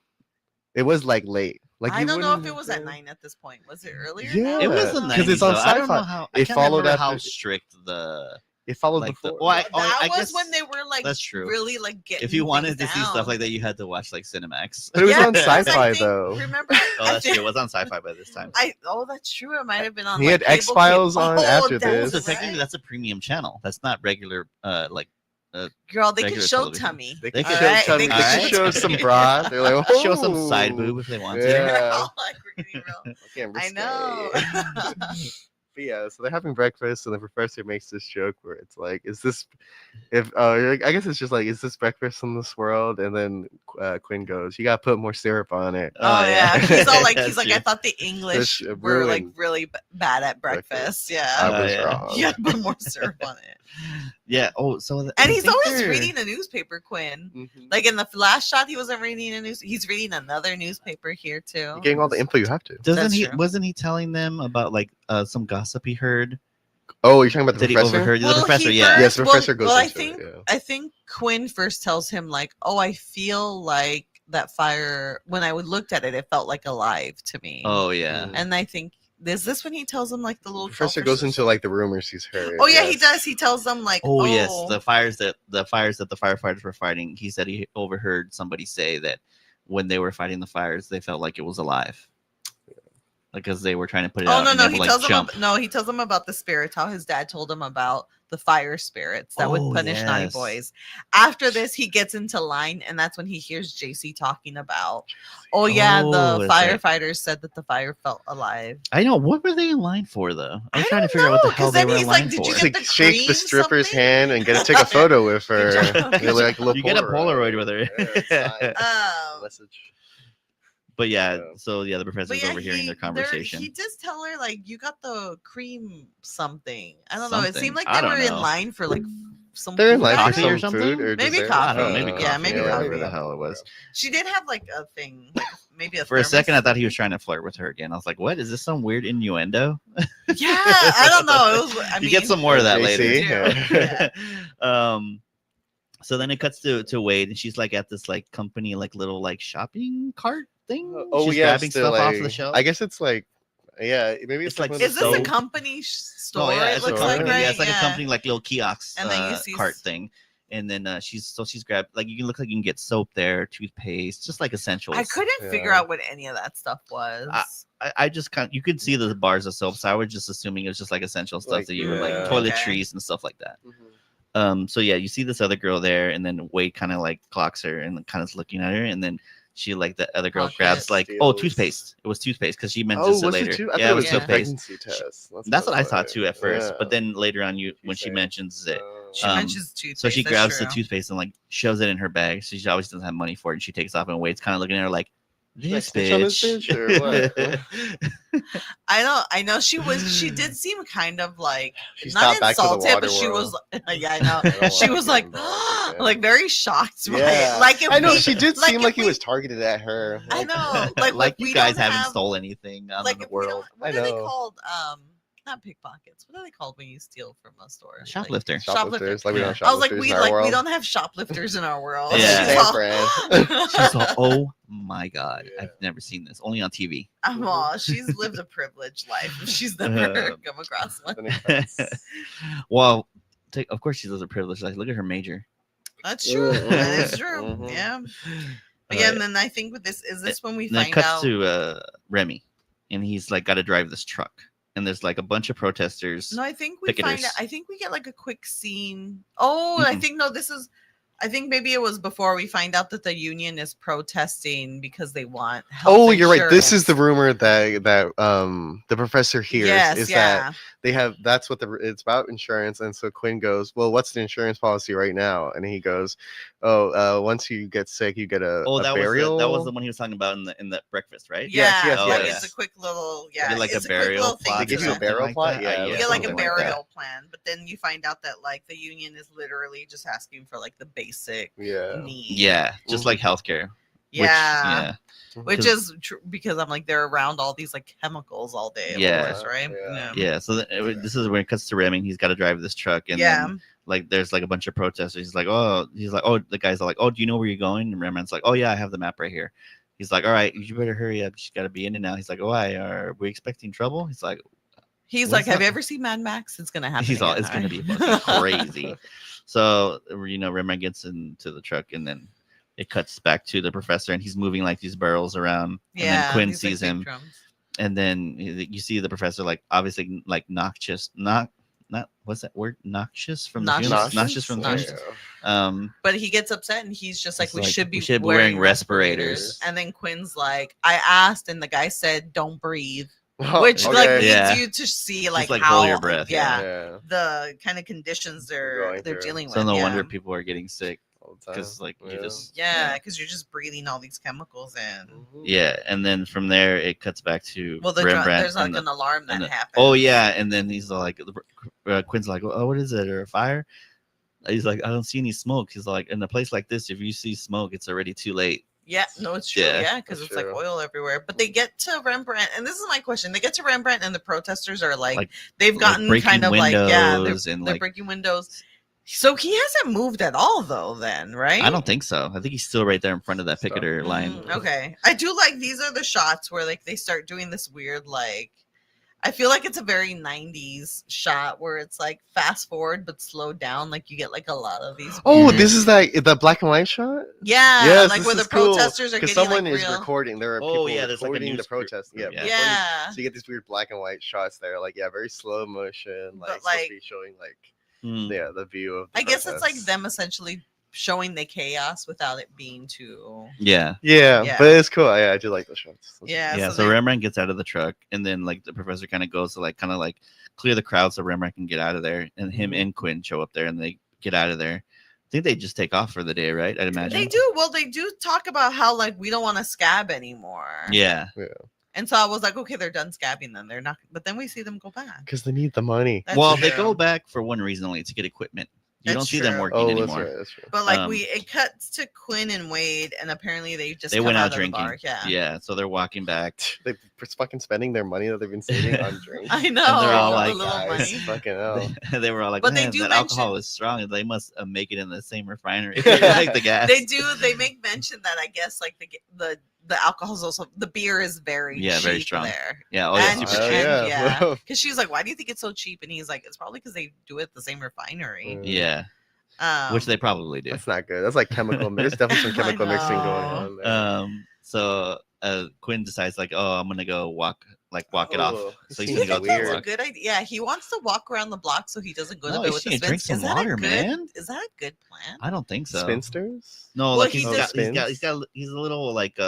It was like late. Like I you don't know if wouldn't it was have at been- 9 at this point. Was it earlier? Yeah. now? it was the 'Cause 90s. it's on though. I don't know Sci-Fi. how. It I can't followed remember how after- strict the It followed like the. before. Well, That I was guess when they were like that's true. really like getting. If you wanted to things see stuff down. like that, you had to watch like Cinemax. But it was Yeah, on because I Sci-Fi think- though. Remember? Oh, that's true. It was on Sci-Fi by this time. That's true. It might have been on. He like, had cable X-Files cable. on after that this. So was technically, right. that's a premium channel. That's not regular. Like Girl, they can regular show television. tummy. They They could could show, Alright, tummy, they they could could show- show some bra. They're like, show some side "Oh." boob if they want to. Yeah. like we're getting real. Fucking I risque. know. But yeah, so they're having breakfast, and the professor makes this joke where it's like, "Is this? I guess it's just like, is this breakfast in this world?" And then Quinn goes, "You gotta put more syrup on it." Oh yeah, he's all like, That's I true. thought the English This were like ruined really bad at breakfast. breakfast. Yeah, I was yeah. wrong. you gotta put more syrup on it. Yeah. Oh, so And I he's think always they're- reading a newspaper, Quinn. Mhm. Like in the last shot, he wasn't reading a news. He's reading another newspaper here too. You're getting all the info you have to. Doesn't That's he? true. Wasn't he telling them about like some gossip he heard? Oh, you're talking about the Did he professor? overheard the Well, professor? he Yeah. first- Yes, the professor goes Well, I into think it, yeah. I think Quinn first tells him like, "Oh, I feel like that fire. When I looked at it, it felt like alive to me." Oh yeah. Mm. And I think is this when he tells him like the little Professor selfish goes into shit? like the rumors he's heard. Oh yeah, he yes. does. He tells them like, Oh yes, the fires that the firefighters were fighting. He said he overheard somebody say that when they were fighting the fires, they felt like it was alive, because they were trying to put it Oh out. no, and no, they he would, tells like, him. jump. No, he tells them about the spirits. How his dad told him about the fire spirits that would Oh, punish naughty yes. boys. After this, he gets into line, and that's when he hears JC talking about. Oh yeah, Oh, the that's right. firefighters said that the fire felt alive. I know. What were they in line for though? I'm I trying to don't figure out what the know, hell 'cause they then were in he's like, line "Did for. you Just, get like, the shake the cream stripper's something? hand and get to take a photo with her. Good job. You're like a little You get a Polaroid with her. Yeah, sign Um, message. But yeah, Yeah. so yeah, the professor's overhearing their conversation. He does tell her like, you got the cream something. I don't know. It Something. seemed like I they don't were in know. line for like some They're in food line for Coffee or some something? food or Maybe dessert. coffee. I don't know, maybe coffee. Yeah, maybe whatever coffee. the hell it was. She did have like a thing, like maybe a For a second, I thermos. thought he was trying to flirt with her again. I was like, "What is this? Some weird innuendo?" Yeah, I don't know. It was. I You mean, get some more of that JC, later. yeah. So then it cuts to Wade, and she's like at this like company like little like shopping cart thing. Oh She's yeah, grabbing stuff off the shelf. I guess it's like, yeah, maybe It's like Is this a soap. company store? Oh yeah, It it's looks a company. like, right? Yeah, it's like a company like little kiosk And then you see cart thing. And then she's grabbed like you can look like you can get soap there, toothpaste, just like essentials. I couldn't figure out what any of that stuff was. I just kind of, you could see the bars of soap, so I was just assuming it was just like essential stuff Like, that you would like yeah. toiletries and stuff like that. So yeah, you see this other girl there, and then Wade kind of like clocks her and kind of looking at her, and then she like the other girl grabs like Steals. toothpaste. It was toothpaste because she mentions it was later. it too? I Yeah, thought it was yeah. toothpaste. pregnancy test. That's what I thought too at first, Yeah. but then later on, when she said- mentions it, She um, mentions toothpaste. so she that's grabs the true. toothpaste and like shoves it in her bag. So she always doesn't have money for it, and she takes off. And Wade's kind of looking at her like, "This snitch on this bitch." bitch or I know she was. She did seem kind of like She not stopped back to the insulted, water but she world. was. Yeah, I know. I don't She like was getting like, involved with like very shocked. By Yeah, it. Like if I know we- she did like seem if like he we- was targeted at her. I know. Like, Like if you we guys don't haven't have, stole anything out like in the if we don't. world. What I are they know. called? Not pickpockets. What are they called when you steal from a store? Like, Shoplifter. Shoplifters, like we don't have I was like, shoplifters in our we world. don't have shoplifters in our world. Yeah. She's all- Brand. She's all, oh my god, Yeah. I've never seen this. Only on TV. She's lived a privileged life. She's never come across one. Well, of course she lives a privilege. Like, look at her major. That's true. That is true. Mhm. Yeah. But yeah, and then I think with this, is this when we And then find it cuts out? to Remy, and he's like got to drive this truck, and there's like a bunch of protesters. No, I think we find picketers. out. I think we get like a quick scene. Oh, I Mm-mm. think no, this is. I think maybe it was before we find out that the union is protesting because they want health Oh, you're right. This is the insurance. rumor that the professor hears Yes, is yeah. that they have. That's what it's about, insurance. And so Quinn goes, "Well, what's the insurance policy right now?" And he goes, "Oh, once you get sick, you get a that burial." was that was the one he was talking about in the breakfast, right? Yeah, yes, like yes. it's a quick little, They yeah, get, like, it's a quick burial little thing plot They to give you a do. burial like plot. that? Yeah, You Yeah, get like a something like that. burial plan, but then you find out that like the union is literally just asking for like the basic Yeah. need. Yeah, just like healthcare. Yeah. Which 'Cause- is true because I'm like they're around all these like chemicals all day. Of Yeah. course, right? Yeah. So this is when it cuts to Remy. He's got to drive this truck, and then, like there's like a bunch of protesters. He's like, oh, the guys are like, oh, do you know where you're going? And Rembrandt's like, oh yeah, I have the map right here. He's like, all right, you better hurry up. She's got to be in and out. He's like, oh, why are we expecting trouble? He's like, He's What's like, have you up? ever seen Mad Max? It's gonna happen. it's again, gonna be right? fucking crazy. So Rembrandt gets into the truck, and then it cuts back to the professor, and he's moving like these barrels around. And then Quinn these, like, sees big him, drums. and then you see the professor like obviously like noxious, not what's that word? Noxious from the Noxious. fumes? Noxious from the fumes. But he gets upset and he's just like, It's we like, should be we should be wearing wearing respirators. respirators. And then Quinn's like, I asked, and the guy said, don't breathe. Oh, Which like okay. leads Yeah. you to see like like, how hold your breath, yeah, the kind of conditions they're Going through. dealing with. So no yeah. wonder people are getting sick All the time. because like you just Yeah, because you're just breathing all these chemicals in. yeah, and then from there it cuts back to Well, Rembrandt. there's like and the- an alarm that and the- happens. Oh yeah, and then he's like, Quinn's like, oh, what is it? Or a fire? He's like, I don't see any smoke. He's like, in a place like this, if you see smoke, it's already too late. Yeah, no, it's true. Yeah. Yeah, because That's it's like true. oil everywhere. But they get to Rembrandt, and this is my question: they get to Rembrandt, and the protesters are like, Like- they've like gotten breaking kind of like, yeah, they're, windows and, they're like- breaking windows. So he hasn't moved at all, though. Then, right? I don't think so. I think he's still right there in front of that picketer line. Okay, I do like these are the shots where like they start doing this weird like. I feel like it's a very 90s shot where it's like fast forward but slow down. Like you get like a lot of these. Oh, weird- this is the black and white shot. yeah, Yes, like this where the is cool, protesters are because getting someone like is real. recording. There are Oh, people yeah, there's like a recording the news protest. group, Yeah, yeah. Yeah. So you get these weird black and white shots there, like very slow motion, But, supposed like- to be showing like Mm. the view of. The I guess it's like protest. them essentially showing the chaos without it being too. Yeah. Yeah, Yeah. but it's cool. Yeah, I do like the shots. Yeah. Yeah. So they- Rembrandt gets out of the truck, and then like the professor kind of goes to like kind of like clear the crowd so Rembrandt can get out of there, and him Mhm. and Quinn show up there, and they get out of there. think they just take off for the day, right? I'd imagine. They do. Well, they do talk about how like we don't want to scab anymore. Yeah. And so I was like, okay, they're done scabbing then. They're not, but then we see them go back. Because they need the money. That's Well, they true. go back for one reason only, to get equipment. You That's don't see them true. working anymore. That's true. But like it cuts to Quinn and Wade, and apparently they come went out of drinking. The bar. Yeah. Yeah, so they're walking back. They're fucking spending their money that they've been saving on drinks. I know. And they're all the like, little Guys, money. fucking hell. They were all like, But they man, do that mention- alcohol is strong. They must make it in the same refinery. Like the gas. They do. They make mention that I guess like the alcohol is also the beer is very cheap very strong. there. Yeah, oh yeah, And- super Oh, cheap. and- yeah. yeah. Because she's like, why do you think it's so cheap? And he's like, it's probably because they do it at the same refinery. Yeah, which they probably do. That's not good. That's like chemical. There's definitely some I chemical mixing going know. on there. So Quinn decides like, oh, I'm gonna go walk it off. Oh, So Do he's you gonna think go to that's a work. good idea? Yeah, he wants to walk around the block so he doesn't go to No, bed he's with the gonna drink spins. some Is that a water, good- man. Is that a good plan? I don't think so. Spinsters? No, Well, like he he's just- he's a little like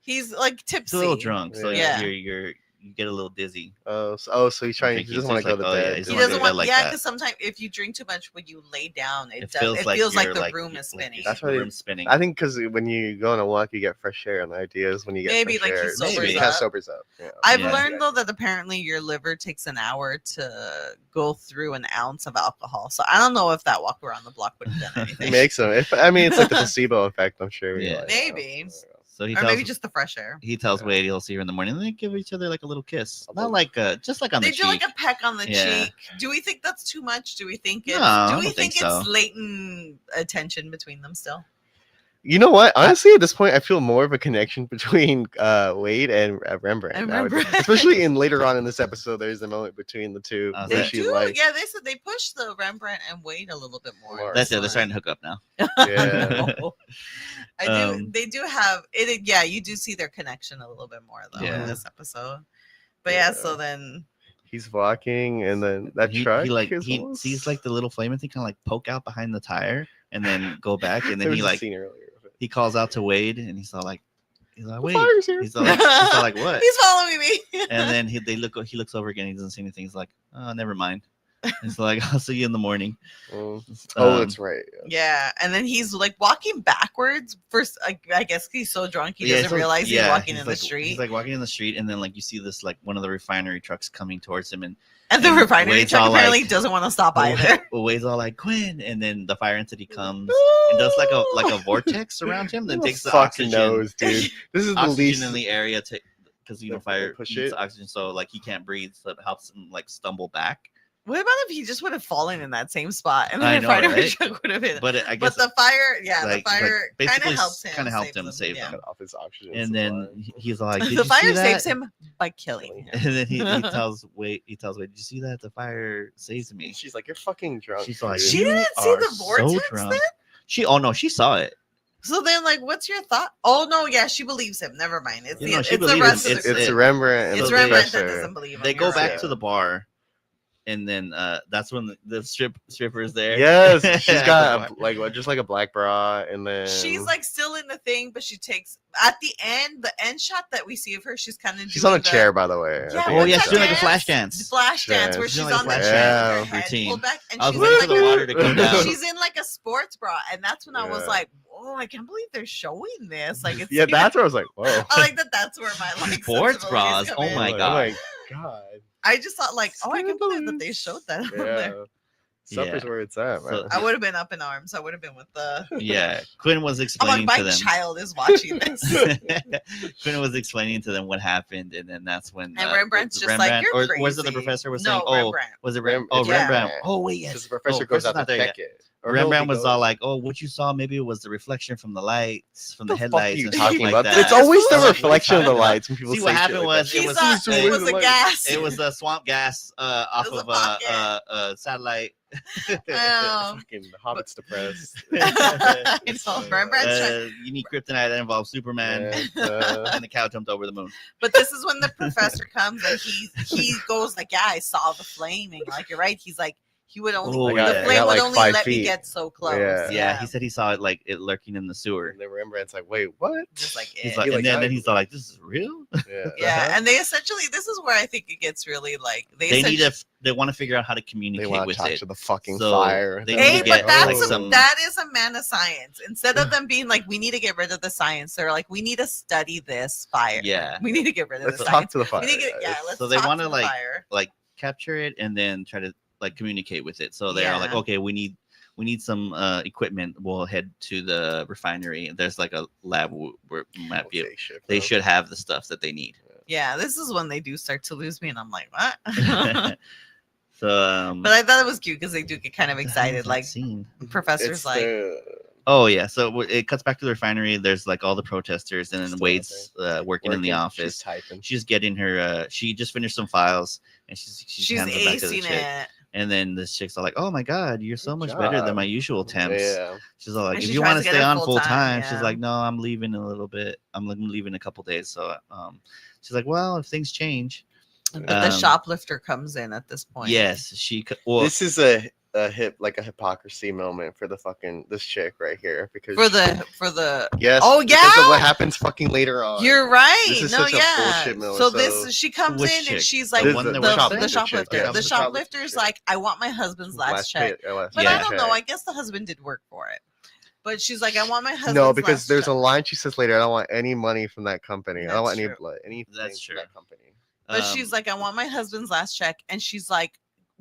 He's like he's tipsy. a little drunk, so Yeah. you get a little dizzy. So he's trying. He Drinking, doesn't so want it's to go to like, oh, yeah, bed. he's He wanna doesn't go to bed want, like yeah, that. because sometimes if you drink too much when you lay down, it feels like the you're, room is spinning. That's the why room's spinning. I think because when you go on a walk, you get fresh air, and the idea is when you get Maybe, fresh like, he air, sobers it up. kind of sobers up. Yeah. I've Yeah. learned though that apparently your liver takes an hour to go through an ounce of alcohol. So I don't know if that walk around the block would have done It anything. makes them. I mean, it's like the placebo effect. I'm sure. Yeah. You're like, Maybe. So he Or tells maybe just the fresh air. Wade he'll see her in the morning, and they give each other like a little kiss. A Not little- like just like on They the do cheek. like a peck on the Yeah. cheek. Do we think that's too much? Do we think it's No, I do we don't think think so. it's latent attention between them still? You know what? Honestly, at this point, I feel more of a connection between Wade and Rembrandt. And nowadays. Rembrandt. Especially in later on in this episode, there's a moment between the two Oh, where They she do, like, yeah. They said they pushed the Rembrandt and Wade a little bit more. More. That's it. They're starting to hook up now. yeah. I do. Um, They do have it. Yeah, you do see their connection a little bit more though Yeah. in this episode. But yeah, Yeah. so then He's walking, and then that truck. he sees like the little flaming thing kind of like poke out behind the tire, and then go back, and then he like he calls out to Wade, and he's like Wade. fire's here. He's all like what? he's following me. And then he looks over again. He doesn't see anything. He's like, oh, never mind. He's like, I'll see you in the morning. Oh, Um, that's right. Yeah, and then he's like walking backwards. First, I guess he's so drunk he doesn't realize he's walking in the street. He's like walking in the street, and then like you see this like one of the refinery trucks coming towards him, and the and refinery Wade's truck all apparently like- doesn't want to stop either. Wade's all like Quinn, and then the fire entity comes and does like a vortex around him, then Who takes the fucking oxygen, knows, dude. This is the oxygen least. in the area because They fire push needs it? oxygen, so like he can't breathe, so it helps him like stumble back. What about if he just would have fallen in that same spot and the I know, refinery right? truck would have hit him? But I guess But the fire, yeah, like- the fire like, kind basically of helps him. kinda helped saves him save yeah. him. Cut off his oxygen and then supply. he's like, Did The you see fire that? saves him by killing him. And then he tells Wade, Did you see that? The fire saves me. She's like, you're fucking drunk. She's like, dude." She "You didn't see are the vortex drunk." then? No, she saw it. So then, like, what's your thought? Oh no, yeah, she believes him. Never mind. It's You the know, she it's the believes rest him. of the It's crew. Rembrandt and It's the Rembrandt that professor. doesn't believe him. They go You're back right. to the bar, and then that's when the stripper is there. Yes, she's At the got bar. like just like a black bra, and then She's like still in the thing, but she takes at the end shot that we see of her. She's kind of she's on a chair, by the way. Yeah, at the Oh end yeah, of she's the doing like a dance? flash dance. flash dance where She's she's doing like on the flash chair, dance with her head routine. pulled back, and I was she's waiting in for the like water to come down. she's in like a sports bra, and that's when I was Yeah. like, "Oh, I can't believe they're showing this!" Like, it's Yeah, that's where I was like, whoa. I like that. That's where my like Sports sensibilities bras, come oh in. my Oh God. my god. I just thought like, oh, I can't believe that they showed that on there. Yeah. Supper's where it's at, man. So- I would have been up in arms. I would have been with the. Yeah, Quinn was I'm like, explaining my to them. child is watching this. Quinn was explaining to them what happened, and then that's when And Rembrandt's just like, Rembrandt, "You're or was it the crazy." professor was No, saying, "Oh, Rembrandt. was it It's Yeah. Rembrandt? Oh wait, yes." Because the professor Oh, goes out not to there check yet. it. Or Rembrandt he was goes- all like, "Oh, what you saw maybe it was the reflection from the lights, from the "What the fuck are headlights, you and talking stuff about? like that." It's always the That's what reflection of the talking about. lights when people See, say what shit happened like was that. He it was thought it was a gas. it was the swamp gas off It was of a pocket. a satellite. Fucking the Hobbit's depressed. I know, Rembrandt's trying- You need kryptonite that involves Superman, And, and the cow jumped over the moon. But this is when the professor comes and he goes like, "Yeah, I saw the flaming." Like, you're right. He's like, he would only Oh, the yeah. flame would like only 5 let me feet. get so close. Yeah. Yeah, he said he saw it lurking in the sewer. And then Rembrandt's like, wait, what? Just like He's it. like, He, and then died. he's like, "This is real." Yeah. Yeah, and they essentially this is where I think it gets really like They want to figure out how to They communicate want to with talk it. to the fucking So fire. they They're need Hey, to but get, that's like, some- that is a man of science. Instead of them being like, we need to get rid of the science, they're like, we need to study this fire. Yeah. We need to get rid of Let's the talk science. to the fire. We need to get, guys. let's So they talk wanna, to the like- fire. like capture it and then try to like communicate with it. So they're like, Yeah. okay, we need some equipment. We'll head to the refinery. There's like a lab where might be. Okay, shit, They bro. should have the stuff that they need. Yeah, this is when they do start to lose me, and I'm like, what? So, But I thought it was cute because they do get kind of what the hell is excited. that Like scene. Professor's It's like, Oh yeah, so it cuts back to the refinery. There's like all the protesters, and then Still Wade's working in the She's office. typing. She's getting her. She just finished some files, and she's hands them back to the acing chick. it. And then this chick's all like, "Oh my god, you're so Good much better than job. my usual temps." Yeah. She's all like, And "If she you tries want to to get stay it on full full time, time," yeah. she's like, "No, I'm leaving in a little bit. I'm leaving in a couple days." So she's like, "Well, if things change." But the shoplifter comes in at this point. Yes, well, This is a hypocrisy moment for this chick right here because For the yes, Oh, because of yeah? what happens fucking later on. You're right. This is No, such a yeah. bullshit moment. So So- she comes Which in and chick? she's The like one that the was shoplifter. there? The shoplifter. Yeah, The the shoplifter's shoplifter. like, I want my husband's last check. But Yeah. I don't know. I guess the husband did work for it. But she's like, I want my husband's No, because last there's check. a line she says later. I don't want any money from that company. I don't want That's any true. anything That's from true. that company. But she's like, I want my husband's last check. And she's like,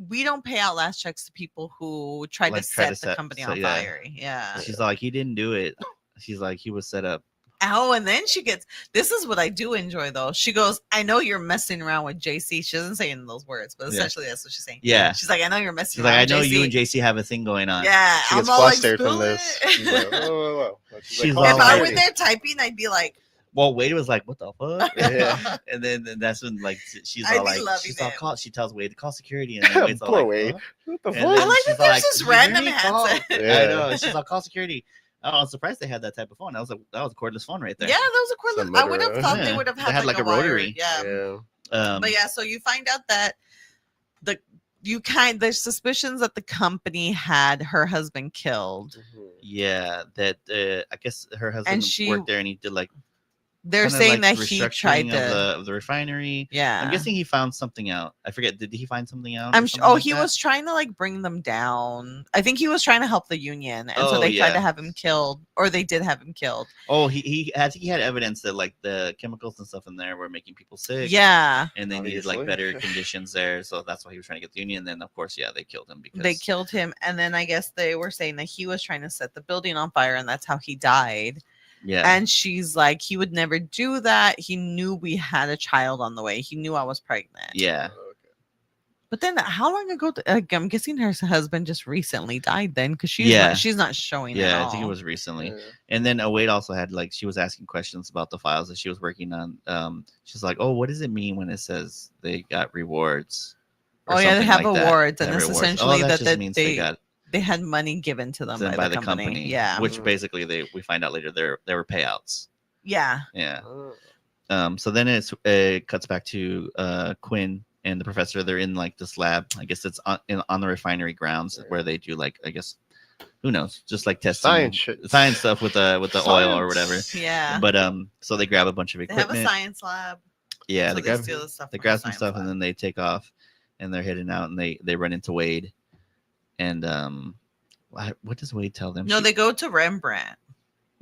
we don't pay out last checks to people who tried Like, to try to set the set- company so, on yeah. fire. Yeah. she's like, "He didn't do it." She's like, "He was set up." Oh, and then she gets this is what I do enjoy though. She goes, I know you're messing around with JC. She doesn't say it in those words, but Yeah. essentially that's what she's saying. Yeah, She's like, I know you're messing she's like, around "I with know JC. you and JC have a thing going on." Yeah, She gets I'm all like, flustered from "Spill this. it." She's like, whoa. She's like, all If I were like- there typing, I'd be like, Well, Wade was like, "What the fuck?" Yeah. And then that's when like she's I'd all be like, loving it. she tells Wade to call security, and then Wade's all Poor like, Wade. "Huh?" What the And fuck? I then like she's that there's like, this "Did random you call?" handset. Yeah. I know. She's like, "Call security." Oh, I'm surprised they had that type of phone. That was a cordless phone right there. Yeah, that was a cordless. Some I would have Motorola. thought Yeah. they would have They had, had, like, like, a a wire. rotary. Yeah. Yeah. But yeah, so you find out that there's suspicions that the company had her husband killed. Mhm. Yeah, that I guess her husband she- worked there, and he did like They're kinda saying like that he restructuring tried to. of the refinery. Yeah, I'm guessing he found something out. I forget. Did he find something out? or I'm. something Oh, like he that? was trying to like bring them down. I think he was trying to help the union, and so Oh, they tried yeah. to have him killed, or they did have him killed. Oh, I think he had evidence that like the chemicals and stuff in there were making people sick. Yeah, And they needed like Obviously. better conditions there, so that's why he was trying to get the union. And then of course, yeah, they killed him because they killed him, and then I guess they were saying that he was trying to set the building on fire, and that's how he died. Yeah, And she's like, he would never do that. He knew we had a child on the way. He knew I was pregnant. yeah. Okay. But then, how long ago? I'm guessing her husband just recently died. Then, because Yeah. she's not showing. Yeah, at I think it all. was recently. Yeah. And then Wade also had like she was asking questions about the files that she was working on. She's like, "Oh, what does it mean when it says they got rewards?" or Oh yeah, they something have like that? awards, They and have it's rewards. essentially that that, just that means they got they had money given to them them by the company. Yeah, which Mhm. basically we find out later there were payouts. yeah. Yeah. Oh. So then it cuts back to Quinn and the professor. They're in like this lab. I guess it's on the refinery grounds where they do like, I guess, who knows, just like testing Science shit. science stuff with the oil or whatever. Yeah. But so they grab a bunch of They have equipment. a science lab. Yeah, so they they grab steal the stuff. they from grab the some science stuff lab. and then they take off, and they're heading out, and they run into Wade, and what does Wade tell them? No, they go to Rembrandt.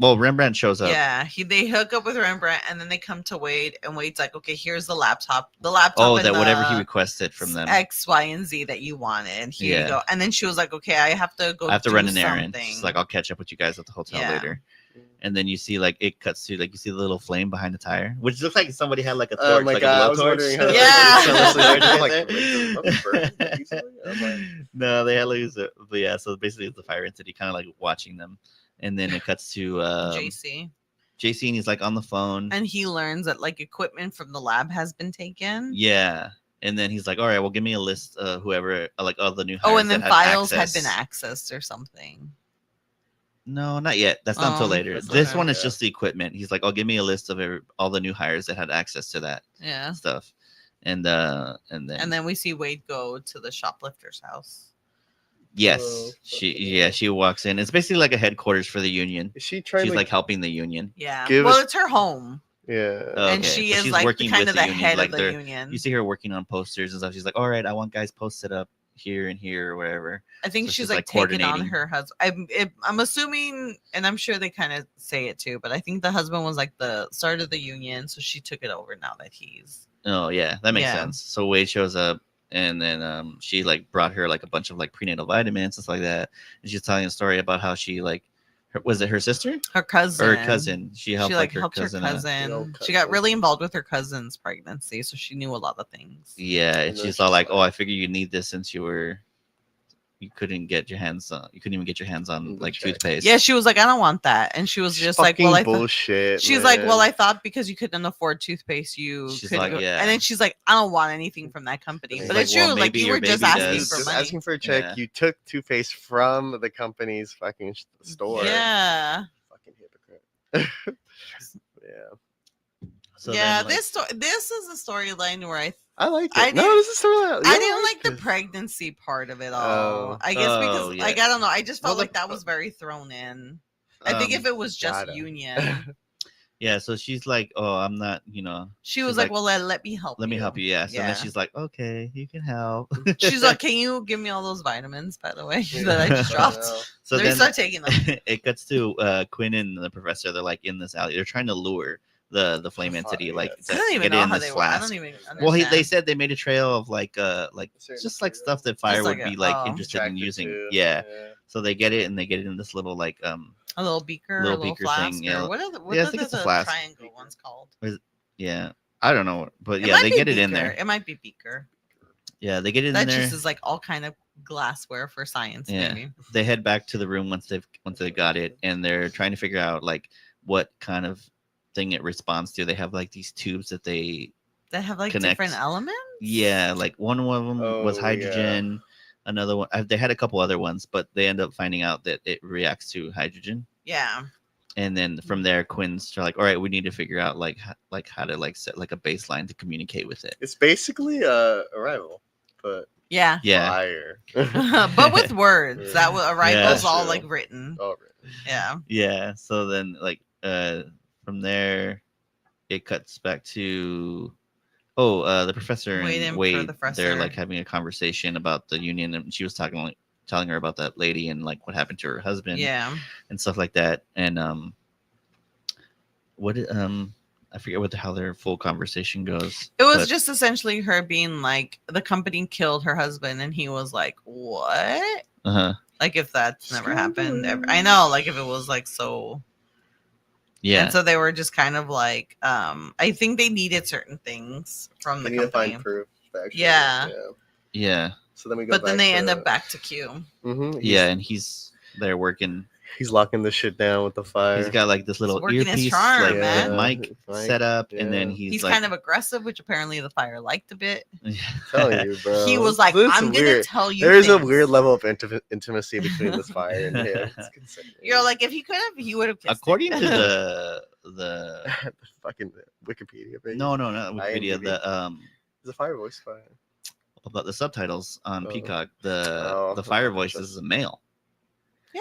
Well, Rembrandt shows up. Yeah, they hook up with Rembrandt, and then they come to Wade, and Wade's like, "Okay, here's the laptop. The laptop. Oh, and that whatever he the requested from them. X, Y, and Z that you wanted. And here Yeah. you go." And then she was like, "Okay, I have to go. I have to do run an errand. something." She's like, I'll catch up with you guys at the hotel Yeah. later. And then you see like it cuts to like you see the little flame behind the tire, which looks like somebody had like a Oh torch, my like God, I a was blowtorch. wondering how Yeah. No, they had like, but yeah. So basically, it's the fire entity kind of like watching them, and then it cuts to JC, JC, and he's like on the phone. and he learns that like equipment from the lab has been taken. Yeah, and then he's like, "All right, well, give me a list, whoever, like all the new." Oh, hires and then that files had access." been accessed or something. No, not yet. That's not until later. that's This okay. one is Yeah. just the equipment. He's like, "I'll give me a list of all the new hires that had access to that Yeah. stuff," and then And then we see Wade go to the shoplifter's house. Yes, she walks in. It's basically like a headquarters for the union. Is she trying? She's like helping the union. Yeah. Give Well, us- it's her home. Yeah. And she but is she's like working kind with of the the union, head like of the union. You see her working on posters and stuff. She's like, all right, I want guys posted up here and here or wherever. I think So she's she's, like like, taking on coordinating. her husband. I'm assuming, and I'm sure they kind of say it too, but I think the husband was like the start of the union, so she took it over now that he's. Oh yeah, that makes Yeah. sense. So Wade shows up, and then she like brought her like a bunch of like prenatal vitamins, stuff like that. And she's telling a story about how she like, was it her sister Her cousin. or her cousin? She helped She helped her cousin. She got really involved with her cousin's pregnancy, so she knew a lot of things. Yeah, and she's all like, "Oh, I figure you need this since you couldn't get your hands on, you couldn't even get your hands on like toothpaste." Yeah, she was like, I don't want that, and she was just like, well, bullshit. She's like, well, I thought because you couldn't afford toothpaste, She's could like, go. yeah. And then she's like, I don't want anything from that company. She's But like, it's true, well, like maybe you your were just baby asking does. for just money. asking for a check. Yeah. You took toothpaste from the company's fucking store. Yeah. Fucking hypocrite. Yeah. So yeah, then, like, this is a storyline where I like it. I No, didn't- this is story. I didn't like the pregnancy part of it all. Oh. I guess because yeah. like I don't know, I just felt Well, like that was very thrown in. I think if it was just gotta. union, yeah, so she's like, "Oh, I'm not, she was She's like, like, well, let me help. let me help you." Yeah. So Yeah. then she's like, "Okay, you can help." She's like, can you give me all those vitamins, by the way, that I just dropped? So Let me then start taking them. it cuts to Quinn and the professor. They're like in this alley. They're trying to lure the flame entity, like yes. I to don't even get know in how this they were. I flask. don't even understand. Well, they said they made a trail of like Certain just like materials. stuff that fire Just would like be a- like oh. interested in Attracted using. to, Yeah. So they get it and they get it in this little like a little beaker, little a little beaker flask, thing, yeah. or what are the Yeah, I think it's a flask. triangle one's called? yeah. I don't know, but It yeah, might they be get it in beaker. there. It might be beaker. Yeah, they get it in That there. just is like all kind of glassware for science, Yeah. maybe. They head back to the room once they got it, and they're trying to figure out like what kind of thing it responds to. They have like these tubes that they have like connect. different elements. Yeah, like one of them was Oh, hydrogen. Another one, they had a couple other ones, but they end up finding out that it reacts to hydrogen. Yeah. And then from there, Quinn's like, all right, we need to figure out like how to like set like a baseline to communicate with it. It's basically a rival, but Yeah. Yeah, fire. But with words, that was arrivals Yeah, all true. like written. All right. Yeah. yeah. So then like from there, it cuts back to the professor Waiting and for Wade. the professor. They're like having a conversation about the union, and she was telling her about that lady and like what happened to her husband. Yeah. And stuff like that. And I forget how their full conversation goes. It was but- just essentially her being like, the company killed her husband, and he was like, what? uh-huh. Like if that's never happened ever. I know, like if it was like so. Yeah. And so they were just kind of like, I think they needed certain things from the We need to company. find proof. Actually. Yeah. Yeah. So then we go. But then back they to, end up back to Q. Mm-hmm. Yeah, and he's there working. He's locking the shit down with the fire. He's got like this little working his earpiece, charm, like man. mic set up, and then yeah. he's He's like, kind of aggressive, which apparently the fire liked a bit. telling you, bro. He was like, This is I'm going to weird. tell you. There is a things." weird level of intimacy between this fire and him. It's concerning. You're like, if he could have, he would have kissed according her. to the the fucking Wikipedia page. no, not Wikipedia. IMDb. The It's a fire voice fire. about the subtitles on Oh. Peacock, Oh, the fire okay. voice is a male. Yeah.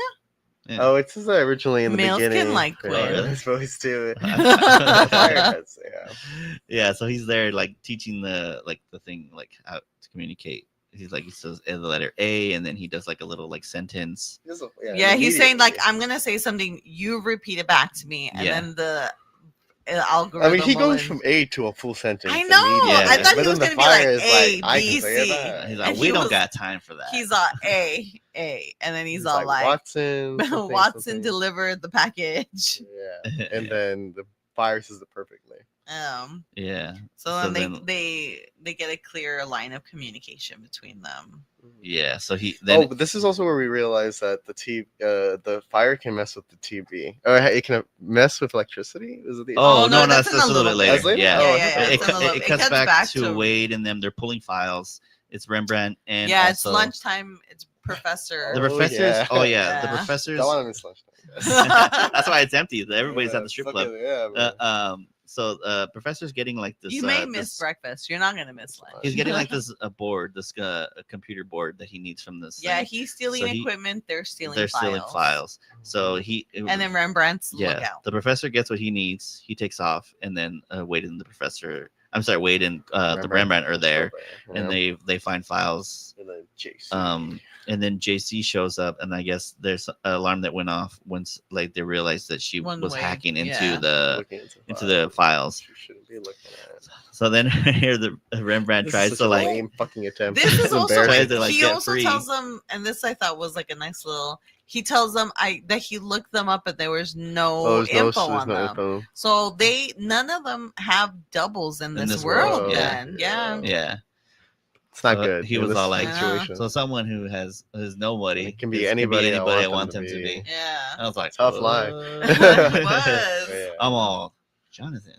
Yeah. Oh, it says that originally in the Males can beginning. like yeah, Quinn. really? his voice too. Yeah. Fire heads, yeah. Yeah, so he's there like teaching the thing like how to communicate. He says the letter A, and then he does like a little like sentence. Yeah, he's saying like, immediately. I'm gonna say something, you repeat it back to me, and Yeah. then the algorithm. I mean, he will goes then- from A to a full sentence. I know. Yeah. I thought But he was then gonna the be like fire is A, I B, can say C. that. He's And like, he we don't was- got time for that. He's all A, and then he's all like, Watson. Watson delivered the package. Yeah, and then the fire says it perfectly. Yeah. So then then- they get a clear line of communication between them. Yeah. So he then But this is also where we realize that the fire can mess with the TV, or it can mess with electricity. Is it the? Oh, Oh, no, no, that's that's in a a little bit little later. That's later? Yeah. Oh, yeah, It, it's in a little- it cuts cuts back, back to to- Wade and them. They're pulling files. It's Rembrandt and Yeah, it's also lunchtime. It's Professor. the Oh, professors. yeah. Oh yeah, the Yeah. professors. That one I missed lunch. That's why it's empty. Everybody's at the strip club. Yeah, man. So Professor's getting like this. You may miss breakfast. You're not gonna miss lunch. He's getting like this board, this a computer board that he needs from this. Yeah, thing. he's stealing equipment. They're stealing files. So and then Rembrandt's look out. The professor gets what he needs. He takes off, and then Wade and the professor. Wade and the Rembrandt are there, and they find files. And then JC. And then JC shows up, and I guess there's an alarm that went off once like they realized that she was hacking into the files. She shouldn't be looking at. So then here the Rembrandt tries to like lame fucking attempt. This is also tries to, like, he get also free. tells them, and this I thought was like a nice little. He tells them that he looked them up, but there was no info on them. Info. So none of them have doubles in this world. Then yeah. It's not good. He was all like, situation. So someone who is nobody. It can be anybody I want him to be. Yeah. I was like, tough line. It was. I'm all Jonathan.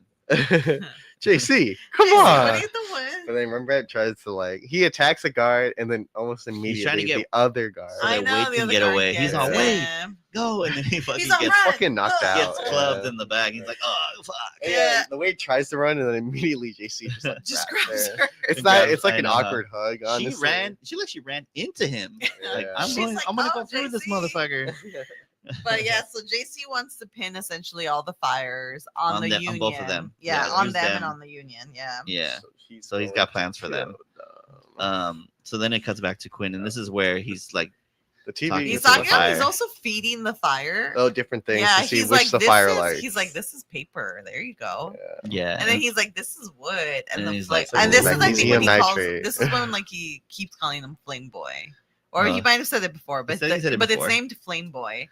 JC, come on. What are you doing? But then Rembrandt tries to he attacks a guard and then almost immediately the other guard. So that Wade can get away. He's all, Wade, go. And then he fucking gets fucking knocked out. Gets clubbed in the back. He's like, oh, fuck. Yeah. The Wade tries to run and then immediately JC just grabs her. It's like an awkward hug, honestly. She ran into him. Like, I'm gonna go through this motherfucker. But yeah, so JC wants to pin essentially all the fires on the Union. On both of them. Yeah, on them and on the Union. Yeah. Yeah. So he's got plans for them. So then it cuts back to Quinn, and this is where he's like the TV. He's talking. He's also feeding the fire. Oh, different things. Yeah, to see he's which like, the fire lights. He's like, this is paper. There you go. Yeah. And then he's like, this is wood. And then he's like, like, and this is like when he calls. nitrate. This is when like he keeps calling him Flame Boy, or he might have said it before, but it's named Flame Boy.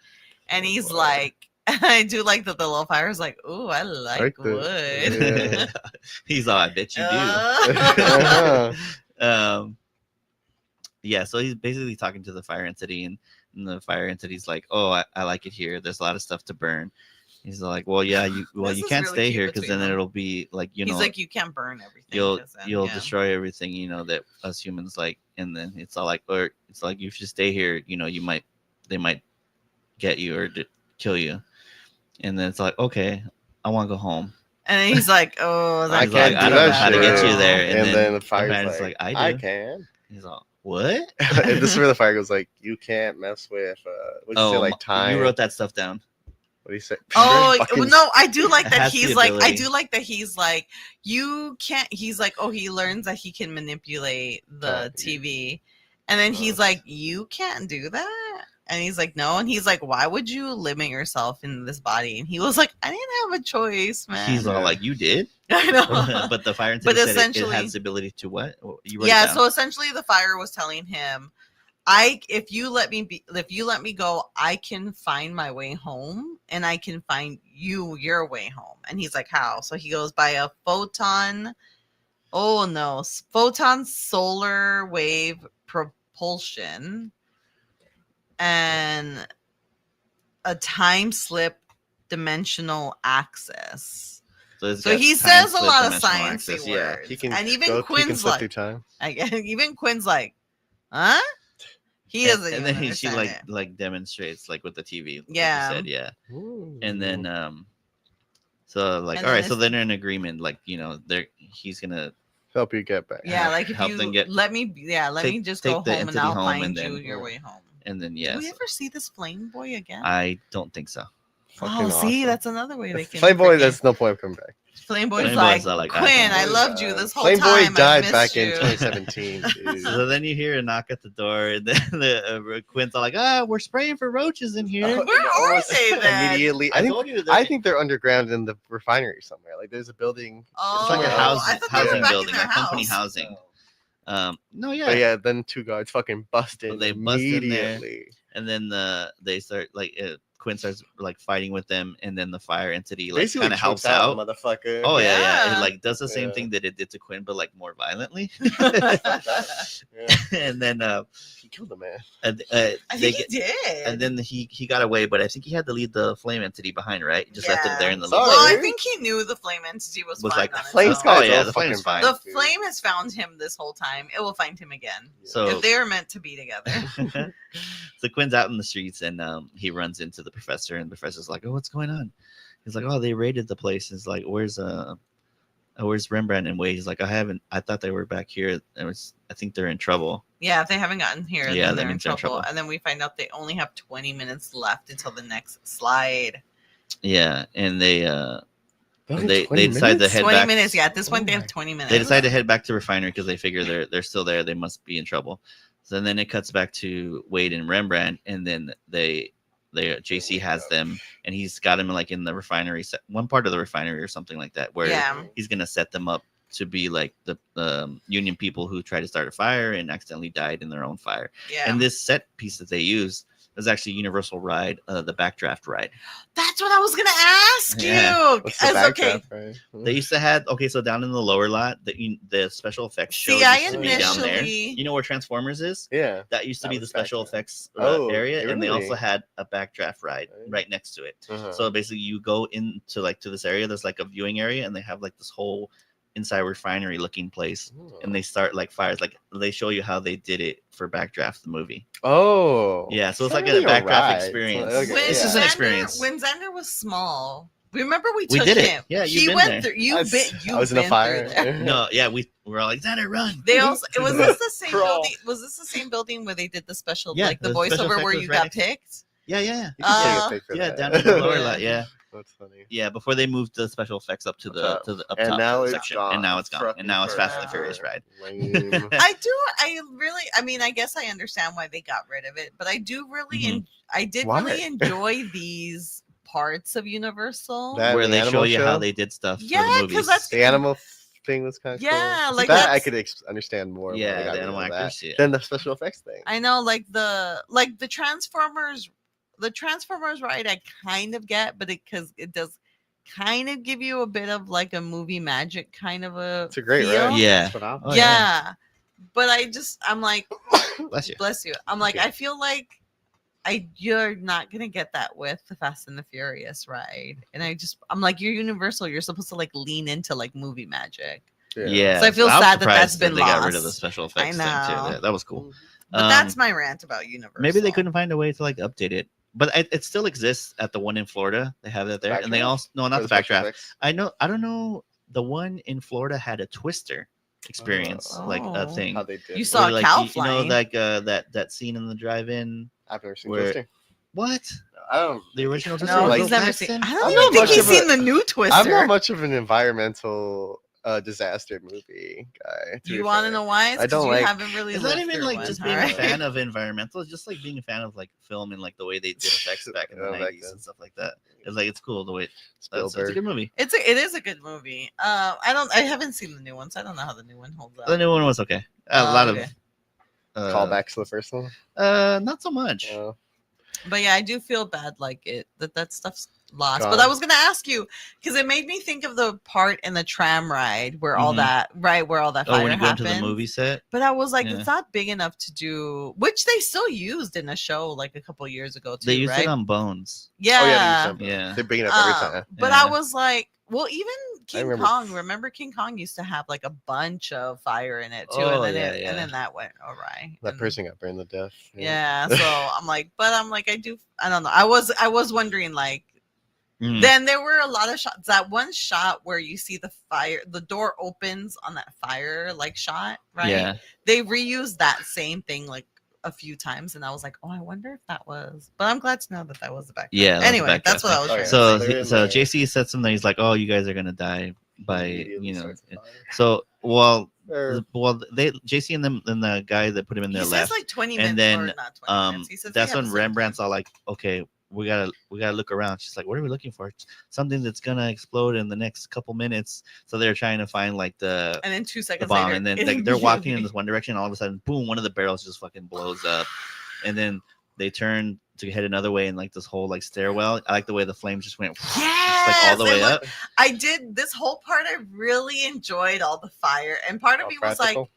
And he's like, I do like that the little fire is like, ooh, I like wood. Yeah. He's all, I bet you do. Yeah, so he's basically talking to the fire entity, and the fire entity's like, oh, I like it here. There's a lot of stuff to burn. He's like, well, yeah, you can't stay here because then it'll be like, he's like, you can't burn everything. You'll destroy everything, that us humans like. And then it's all like, or it's like, if you stay here, they might get you or kill you. And then it's like, okay, I want to go home. And then he's like, oh, I can't do that how to get you there. And then the fire's like, I can. He's all, what? And this is where the fire goes like, you can't mess with time. You wrote that stuff down. What do you say? Oh no, I do like that he's like, you can't. He's like, oh, he learns that he can manipulate the TV, and then he's like, you can't do that. And he's like, no. And he's like, why would you limit yourself in this body? And he was like, I didn't have a choice, man. He's all like, you did? I know. But the fire entity said it has the ability to what? So essentially the fire was telling him, if you let me go, I can find my way home and I can find your way home. And he's like, how? So he goes by a photon solar wave propulsion and a time slip dimensional access. So he says a lot of sciencey words. Yeah, he can, and even Quinn's like, even Quinn's like, huh? He doesn't. And then she like demonstrates like with the TV. Yeah. Like you said, yeah. Ooh. And then so like, all right, so then they're in agreement, like, he's gonna help you get back. Yeah, like if you let me just go home and I'll find you your way home. And then yes. Do we ever see this Flame Boy again? I don't think so. Fucking see, that's another way they can. Flame Boy, there's no point of coming back. Flame Boy's like, Quinn, I loved you this whole time. Flame Boy died back in 2017. So then you hear a knock at the door, and then Quinn's all like, we're spraying for roaches in here. Where are they then? Immediately, I think they're underground in the refinery somewhere. Like there's a building. It's like a housing building, like company housing. No, yeah. But yeah, then two guards fucking bust in. So they bust in there, and then they start like Quinn starts like fighting with them, and then the fire entity like kind of helps out. Motherfucker. Oh yeah. It like does the same thing that it did to Quinn, but like more violently. And then he killed the man. I think he did. And then he got away, but I think he had to leave the flame entity behind, right? He just left it there in the. Well, I think he knew the flame entity was fine like on the flame. Oh yeah, the flame's fine. The flame has found him this whole time. It will find him again. So if they are meant to be together. So Quinn's out in the streets, and he runs into the professor, and the professor's like, "Oh, what's going on?" He's like, oh, they raided the place. He's like, where's Rembrandt and Wade? He's like, I thought they were back here. I think they're in trouble. Yeah, if they haven't gotten here, Yeah, then that they're in means they're in trouble. trouble. And then we find out they only have 20 minutes left until the next slide. Yeah, and they Only 20 decide to minutes? head 20 back. minutes. Yeah, at this point Oh they my- have 20 minutes. They decide to head back to refinery because they figure they're still there. They must be in trouble. So then it cuts back to Wade and Rembrandt, and then JC has them, and he's got them like in the refinery, one part of the refinery or something like that, where Yeah. he's gonna set them up to be like the Union people who tried to start a fire and accidentally died in their own fire. Yeah. And this set piece that they used was actually Universal ride, the backdraft ride. That's what I was gonna ask Yeah. you. What's the As, okay. backdraft, right? They used to have so down in the lower lot, the special effects show See, I used to be down there. initially- You know where Transformers is? Yeah. That used to That be the was special backdraft. effects Oh, area, and they really? also had a backdraft ride Right. right next to it. Uh-huh. So basically, you go into to this area. There's like a viewing area, and they have like this whole inside refinery looking place, and they start like fires. Like they show you how they did it for Backdraft the movie. Oh. Yeah, so it's like not really a backdraft ride. experience. Okay, When This is an Xander- experience. When Xander was small, remember we We took did it. him. Yeah, you've he been went there. through. You I was in a fire. There. No, yeah, we were all like, Xander, run. They also was this the same Crawl. building? Was this the same building where they did the special, Yeah, like the the special voiceover effect where was you right got next to it. picked? Yeah. You can take a pic for Yeah, that. down in the lower lot. Yeah. That's funny. Yeah, before they moved the special effects up to the Up to the up And top now it's section, gone. and now it's gone, and now it's Fast and the forever. Furious ride. Lame. I mean, I guess I understand why they got rid of it, but I do really, Mhm. I did Why? really enjoy these parts of Universal. That- Where the they show animal you show? how they did stuff for Yeah, the 'cause movies. that's- The animal thing was kind of Yeah, cool. like that I that's- could understand more. when Yeah, they got the rid animal of actors, that yeah. than the special effects thing. I know, like the Transformers, ride, I kind of get, but because it does kind of give you a bit of like a movie magic kind of a. It's a great feel. ride. Yeah. It's phenomenal. Oh, yeah. But I'm like, Bless you. bless you. I'm like, Thank I feel like you're not gonna get that with the Fast and the Furious ride, and I'm like, you're Universal. You're supposed to like lean into like movie magic. Yeah. So I feel I'm sad that that's surprised been they got rid of the lost. special I effects thing know. too. That was cool. But that's my rant about Universal. Maybe they couldn't find a way to like update it, but it still exists at the one in Florida. They have that there, and they Backdraft? also not For the special backdraft. effects? I don't know. The one in Florida had a twister experience, like a Oh. thing. How they did. You it. saw Where, a like, cow you know, flying. like that scene in the drive-in. I've never seen where- Twister. What? I don't. The original Twister? No, with he's Bill never Paxton? seen. I I'm don't not even think much he's of a- seen the new Twister. I'm not much of an environmental disaster movie guy. Do you want to know why? It's I 'cause don't you like- haven't really. It's not lived even through like one, just being alright? a fan of environmental. It's just like being a fan of like film and like the way they did effects back in the Oh, back 90s then. and stuff like that. It's like it's cool the way it's a Spielberg. good movie. It is a good movie. I haven't seen the new one, so I don't know how the new one holds up. The new one was okay. A lot okay. of Callbacks to the first one. Not so much. But yeah, I do feel bad like that stuff's lost. Gone. But I was gonna ask you because it made me think of the part in the tram ride where all Mhm. that where all that Oh, fire when you go into happened. the movie set. But I was like, Yeah. it's not big enough to do, which they still used in a show like a couple years ago too. They used right? it on Bones. Yeah. Oh yeah, they Yeah. they're bringing it up every time. But Yeah. I was like, well, even King remember- Kong. Remember King Kong used to have like a bunch of fire in it too, Oh, and then yeah, and yeah. then that went awry. That And- person got burned to death. Yeah. So I don't know. I was wondering like. Mm. Then there were a lot of shots. That one shot where you see the door opens on that fire like shot, right? Yeah. They reused that same thing like a few times, and I was like, oh, I wonder if that was. But I'm glad to know that was the back. Yeah. that was Anyway, back that's what I was. Oh, trying yeah. to So say. They're in so there. JC said something. He's like, "Oh, you guys are gonna die by Immediately you know." starts the fire. So well, Or- they JC and them and the guy that put him in He there says left. like 20 and minutes, then, or not 20 minutes. He says they That's have when the same Rembrandt's time. all like, "Okay, we gotta look around." She's like, "What are we looking for? Something that's gonna explode in the next couple minutes." So they're trying to find like the And then 2 seconds bomb, later, and then like, they're walking in this one direction. All of a sudden, boom! One of the barrels just fucking blows up, and then they turn to head another way in like this whole like stairwell. I like the way the flames just went just, like all the Yes, way it up. I did this whole part. I really enjoyed all the fire, and part of all me was like, practical.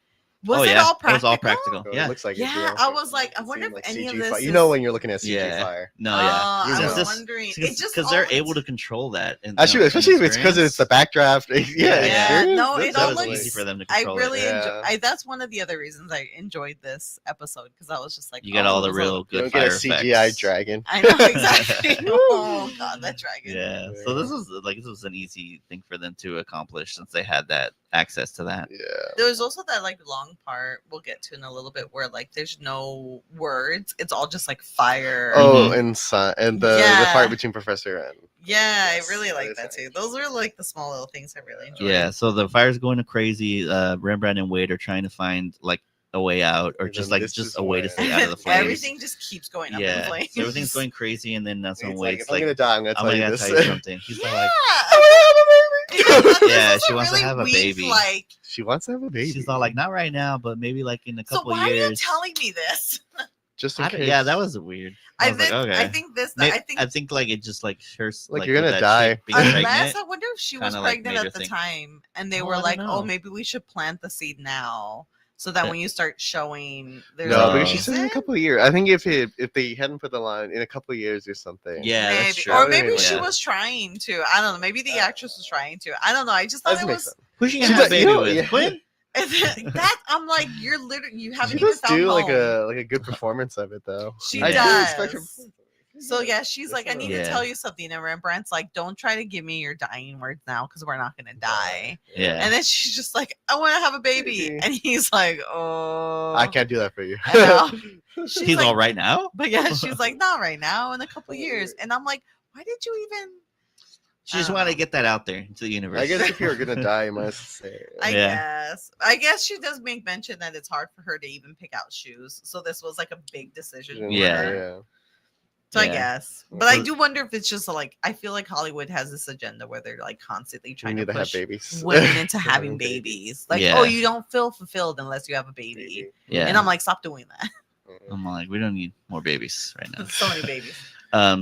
Was it all It was all practical? practical. It Yeah. looks like it, Yeah, I was like, I wonder if any of this You is... know when you're looking at CG Yeah. fire. No, yeah. I You was know. wondering. It just because they're all- able to control that. And, Especially if it's because it's the backdraft. Yeah. Experience. No, This it all was looks easy for them to I control really it. enjoy. Yeah. That's one of the other reasons I enjoyed this episode because I was just like, You get all the it was real You good don't get a fire CGI effects. dragon. I know exactly. Oh god, that dragon. Yeah. So this was an easy thing for them to accomplish since they had that access to that. Yeah. There was also that like long part we'll get to in a little bit where like there's no words. It's all just like fire. Oh, Mhm. and the Yeah. part between Professor and Yeah, Yes, I really that like is that too. nice. Those were like the small little things I really enjoyed. Yeah. So the fire's going crazy. Rembrandt and Wade are trying to find like a way out, or And just then like this just is a way to where- stay out of the flames. Everything just keeps going up in Yeah. flames. So everything's going crazy, and then that's when It's like, Wade's if I'm like, gonna die, I'm gonna I'm tell you gonna this. tell you something. He's Yeah. like, Yeah, she wants to have a baby. Like, She wants to have a baby. she's all like, not right now, but maybe like in a so couple why years. are you telling me this? just in case. Yeah, that was weird. I was like, okay. I think this. Maybe- I I think like it just like hurts. Like, you're with gonna that die. chick being unless pregnant. I wonder if she was kinda, like, pregnant made her at the think. time, and they Oh, were I like, don't "Oh, know. maybe we should plant the seed now, so that Yeah. when you start showing, there's No, a because she said in a reason?" couple of years. I think if they hadn't put the line in a couple of years or something. Yeah, Maybe. that's true. Or maybe Yeah. she was trying to. I don't know. Maybe the actress was trying to. I don't know. I just thought That it makes was sense. Who's she She's gonna have a like, baby you know, with? yeah. Quinn? that. I'm like, you're literally you haven't She even does found do home. like a good performance of it though. She Yeah. I do expect her. does. So yeah, she's like, I need to Yeah. tell you something, and Rembrandt's like, don't try to give me your dying words now because we're not gonna die. Yeah. And then she's just like, I want to have a baby, Baby. and he's like, oh, I can't do that for you. I know. She's He's like, all right now. but yeah, she's like, not right now, in a couple years, and I'm like, why did you even? She just I don't wanted know. to get that out there into the universe. I guess if you're gonna die, you must say. it. I guess she does make mention that it's hard for her to even pick out shoes, so this was like a big decision. For Yeah. her. Yeah. So I Yeah. guess, but I So- do wonder if it's just like I feel like Hollywood has this agenda where they're like constantly We trying need to to have push babies. women into having Having babies. Like, Yeah. oh, you don't feel fulfilled unless you have a baby. Yeah. And I'm like, stop doing that. I'm like, we don't need more babies right now. So many babies.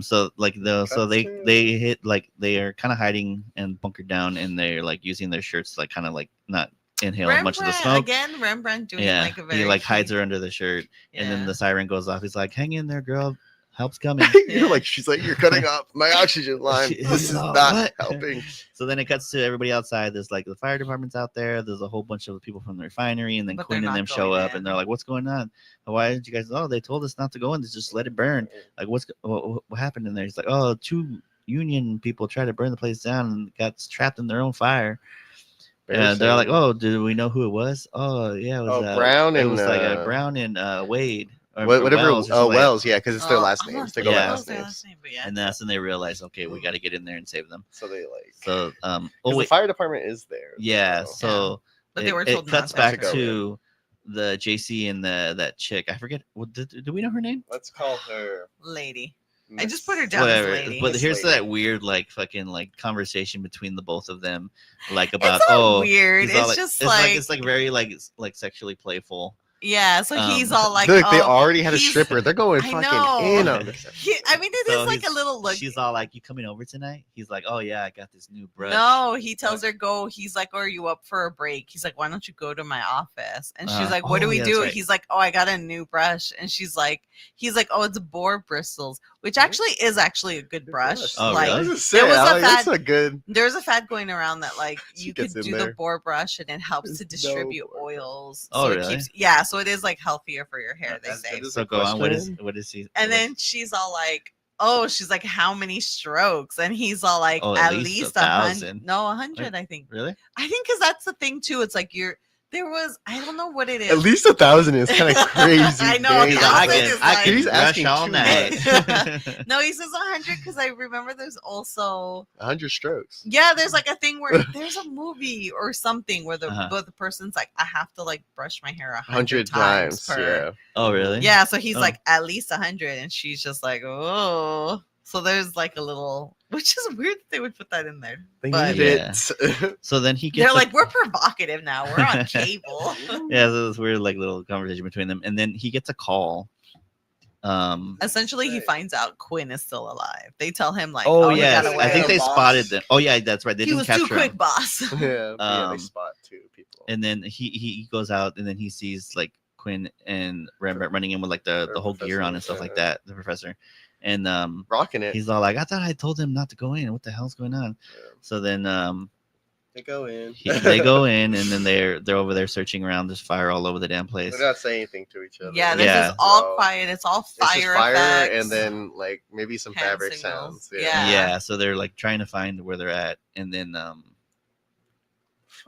So like so That's they hit like they are kind of hiding and bunkered down, and they're like using their shirts to like kind of like not inhale much of the smoke. Again, Rembrandt doing Yeah, like a very he like hides cute- her under the shirt, and then Yeah. the siren goes off. He's like, "Hang in there, girl. Help's coming." You're like, she's like, you're cutting off my oxygen line. She- This is Oh, not what? helping. So then it cuts to everybody outside. There's like the fire department's out there. There's a whole bunch of people from the refinery, and then But Quinn they're and not them show going up, in. and they're like, "What's going on? Why did you guys? Oh, they told us not to go in. Just let it burn. Like, what happened in there?" He's like, "Oh, two Union people tried to burn the place down and got trapped in their own fire." And they're like, "Oh, did we know who it was? Oh, yeah, it was Brown It and was like Brown and Wade." Or whatever. Wells or something like that. Wells, yeah, because it's their Oh, last I'm names. not They sure go Yeah. by what last was their names. last name, but yeah. And that's when they realize, okay, we got to get in there and save them. So they like. So, oh 'cause the wait, fire department is there. yeah. so- So But they were it told cuts not back to go to the JC and that chick. I forget. What do we know her name? Let's call her. Lady. I just put her down Whatever. as lady. But Miss here's Lady. that weird like fucking like conversation between the both of them, like about It's not weird. he's all It's just it's like, it's like very like sexually playful. yeah. So he's all like, Look, they oh, already had a he's- stripper. They're going I fucking know. in on this. I mean, it is So like a he's- little look. She's all like, "You coming over tonight?" He's like, "Oh yeah, I got this new brush." No, he tells her go. He's like, "Are you up for a break?" He's like, "Why don't you go to my office?" And she's like, "What do oh, we yeah, do?" that's right. He's like, "Oh, I got a new brush." And he's like, "Oh, it's boar bristles," which actually is actually a good brush. Oh, like, really? there was a That's fad- a good. there's a fad going around that like She you could gets in do the there. boar brush and it helps to There's no distribute boar brush. oils. Oh, it really? yeah, so it is like healthier for your hair. They That's- say. is So a go on. What question. is he? And then she's all like, "Oh, she's like, how many strokes?" And he's all like, Oh, "At at least least 100. 1,000. No, 100. I think. Really? I think because that's the thing too. It's like there was I don't know what it is. At least 1,000 is kind of crazy. I know, dang. He's Yeah, like, I I think can, it's I like- can He's rush asking all too night. No, he says 100 because I remember there's also 100 strokes. there's like a thing where there's a movie or something where the person's like, I have to like brush my hair 100 times per. Yeah. Oh, really? Yeah, so he's Oh. like at least 100, and she's just like, oh. So there's like a little, which is weird that they would put that in there. They But- need Yeah. it. So then he gets. They're a- like, we're provocative now. We're on cable. yeah, so this weird like little conversation between them, and then he gets a call. Essentially, he finds out Quinn is still alive. They tell him like, Oh he yes, got I think away. they Boss. spotted them. Oh yeah, that's right. They He didn't was too capture quick, him. boss. Yeah, they Um, spot two people. And then he goes out, and then he sees like Quinn and Rembrandt running in with like the whole gear on and stuff like that. The professor, and rocking it. He's all like, I thought I told him not to go in. What the hell's going on? Yeah. So then they go in. they go in, and then they're over there searching around. There's fire all over the damn place. They're not saying anything to each other. Yeah, this is all quiet. It's all fire, effects, and then like maybe some hand fabric signals. sounds. Yeah. So they're like trying to find where they're at, and then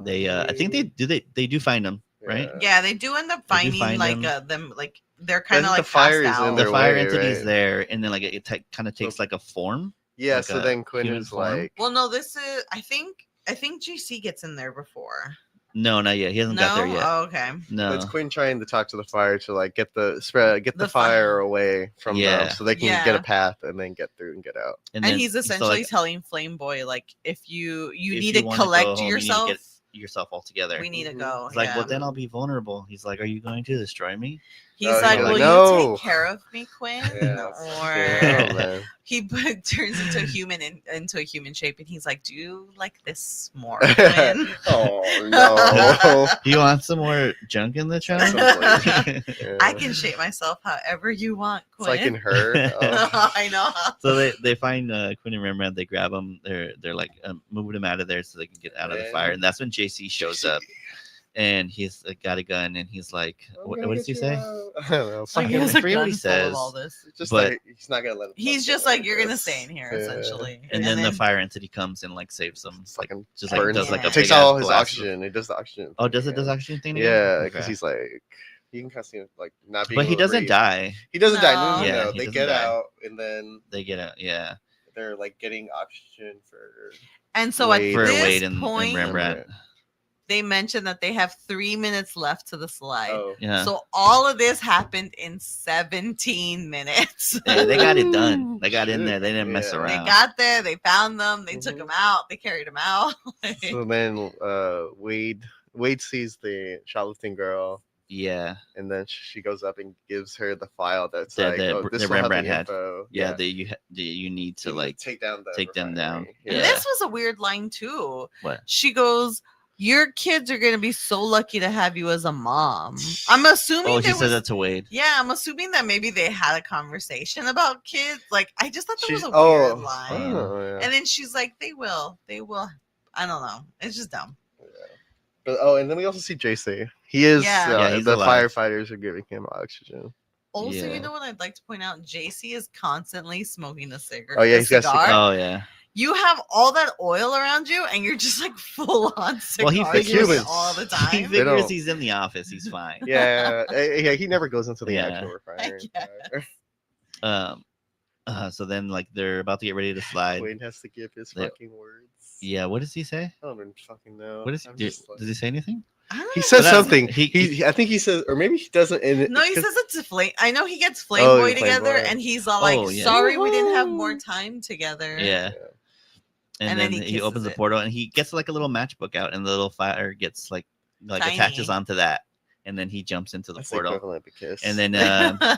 they I think they do find them, right? Yeah, they do end up finding them like they're kind of like the fire is out. in The their fire way, entity's right? there, and then like it kind of takes like a form. Yeah, like so a then Quinn human is form. like, Well, no, this is I think JC gets in there before. No, not yet. He hasn't got there yet. Oh, okay. No, it's Quinn trying to talk to the fire to like get the fire fire away from them, so they can get a path and then get through and get out. And then, he's essentially telling Flame Boy like, if you need to wanna collect go home, yourself, you need to get yourself all together. we need to go. He's like, well, then I'll be vulnerable. He's like, are you going to destroy me? He's he's like, like, will no. you take care of me, Quinn? Yeah, Or man. he turns into a human shape, and he's like, do you like this more, Quinn? Oh no. You want some more junk in the trunk? Yeah. I can shape myself however you want, It's Quinn. like in her. Oh. I know. So they find Quinn and Rembrandt. They grab him. They're like moving him out of there so they can get out of the fire. And that's when JC shows up, and he's got a gun, and he's like, what does he say? I don't know. Like, he I has a forget what gun he full of says. all this. Just But- like he's not gonna let him. He's just like, you're gonna stay in here, essentially. And then the fire entity comes and like saves them. Like, Fucking just like burns does like a him. takes big-ass all his blast. oxygen. It does the oxygen. Oh, does it thing, does oxygen thing? Again? Yeah, because Okay. he's like, you can kind of see him like not being. But he able to doesn't breathe. die. He doesn't die. No. No, Yeah, no, he they doesn't get die. out and then They get out. Yeah. they're like getting oxygen for. And so Wade. at For this Wade and point, Rembrandt. they mentioned that they have 3 minutes left to the slide. Oh, Yeah. So all of this happened in 17 minutes. Yeah, they got it done. They got in there. They didn't mess Yeah. They around. got there. They found them. They took Mhm. them out. They carried them out. so then Wade sees the shoplifting girl, Yeah. and then she goes up and gives her the file that's That- like, that- oh, this that will have Rembrandt the had. info. Yeah. That you need to like take down the take them down. refinery. And Yeah. this was a weird line too. What? She goes, "Your kids are gonna be so lucky to have you as a mom." I'm assuming. Oh, she there said was- that to Wade. Yeah, I'm assuming that maybe they had a conversation about kids. Like, I just thought that was She's- a weird line. Oh, yeah. And then she's like, "They will. They will." I don't know. It's just dumb. But and then we also see JC. He is Yeah. Yeah, he's the alive. firefighters are giving him oxygen. Also, Yeah. you know what I'd like to point out? JC is constantly smoking a cigarette. Oh, yeah, a he's got a cigar. Oh yeah. You have all that oil around you, and you're just like full on cigar. Well, he figures- smoking all the He time. They figures don't- he's in the office. He's fine. Yeah, yeah. He never goes into the Yeah. actual refinery. So then like they're about to get ready to slide. Wayne has to give his They- fucking words. Yeah. What does he say? I don't even fucking know. What is I'm he? just like- Does he say anything? I don't He know. says But, something. he- I think he says, or maybe he doesn't. No, he says it to Flame. I know he gets Flame Oh, Boy Flame together, Boy. and he's all like, Oh, yeah. "Sorry, we didn't have more time together." Yeah. And, And then, then he he opens kisses the it. portal, and he gets like a little matchbook out, and the little fire gets like Tiny. attaches onto that, and then he jumps into the That's portal, equivalent to kiss. and then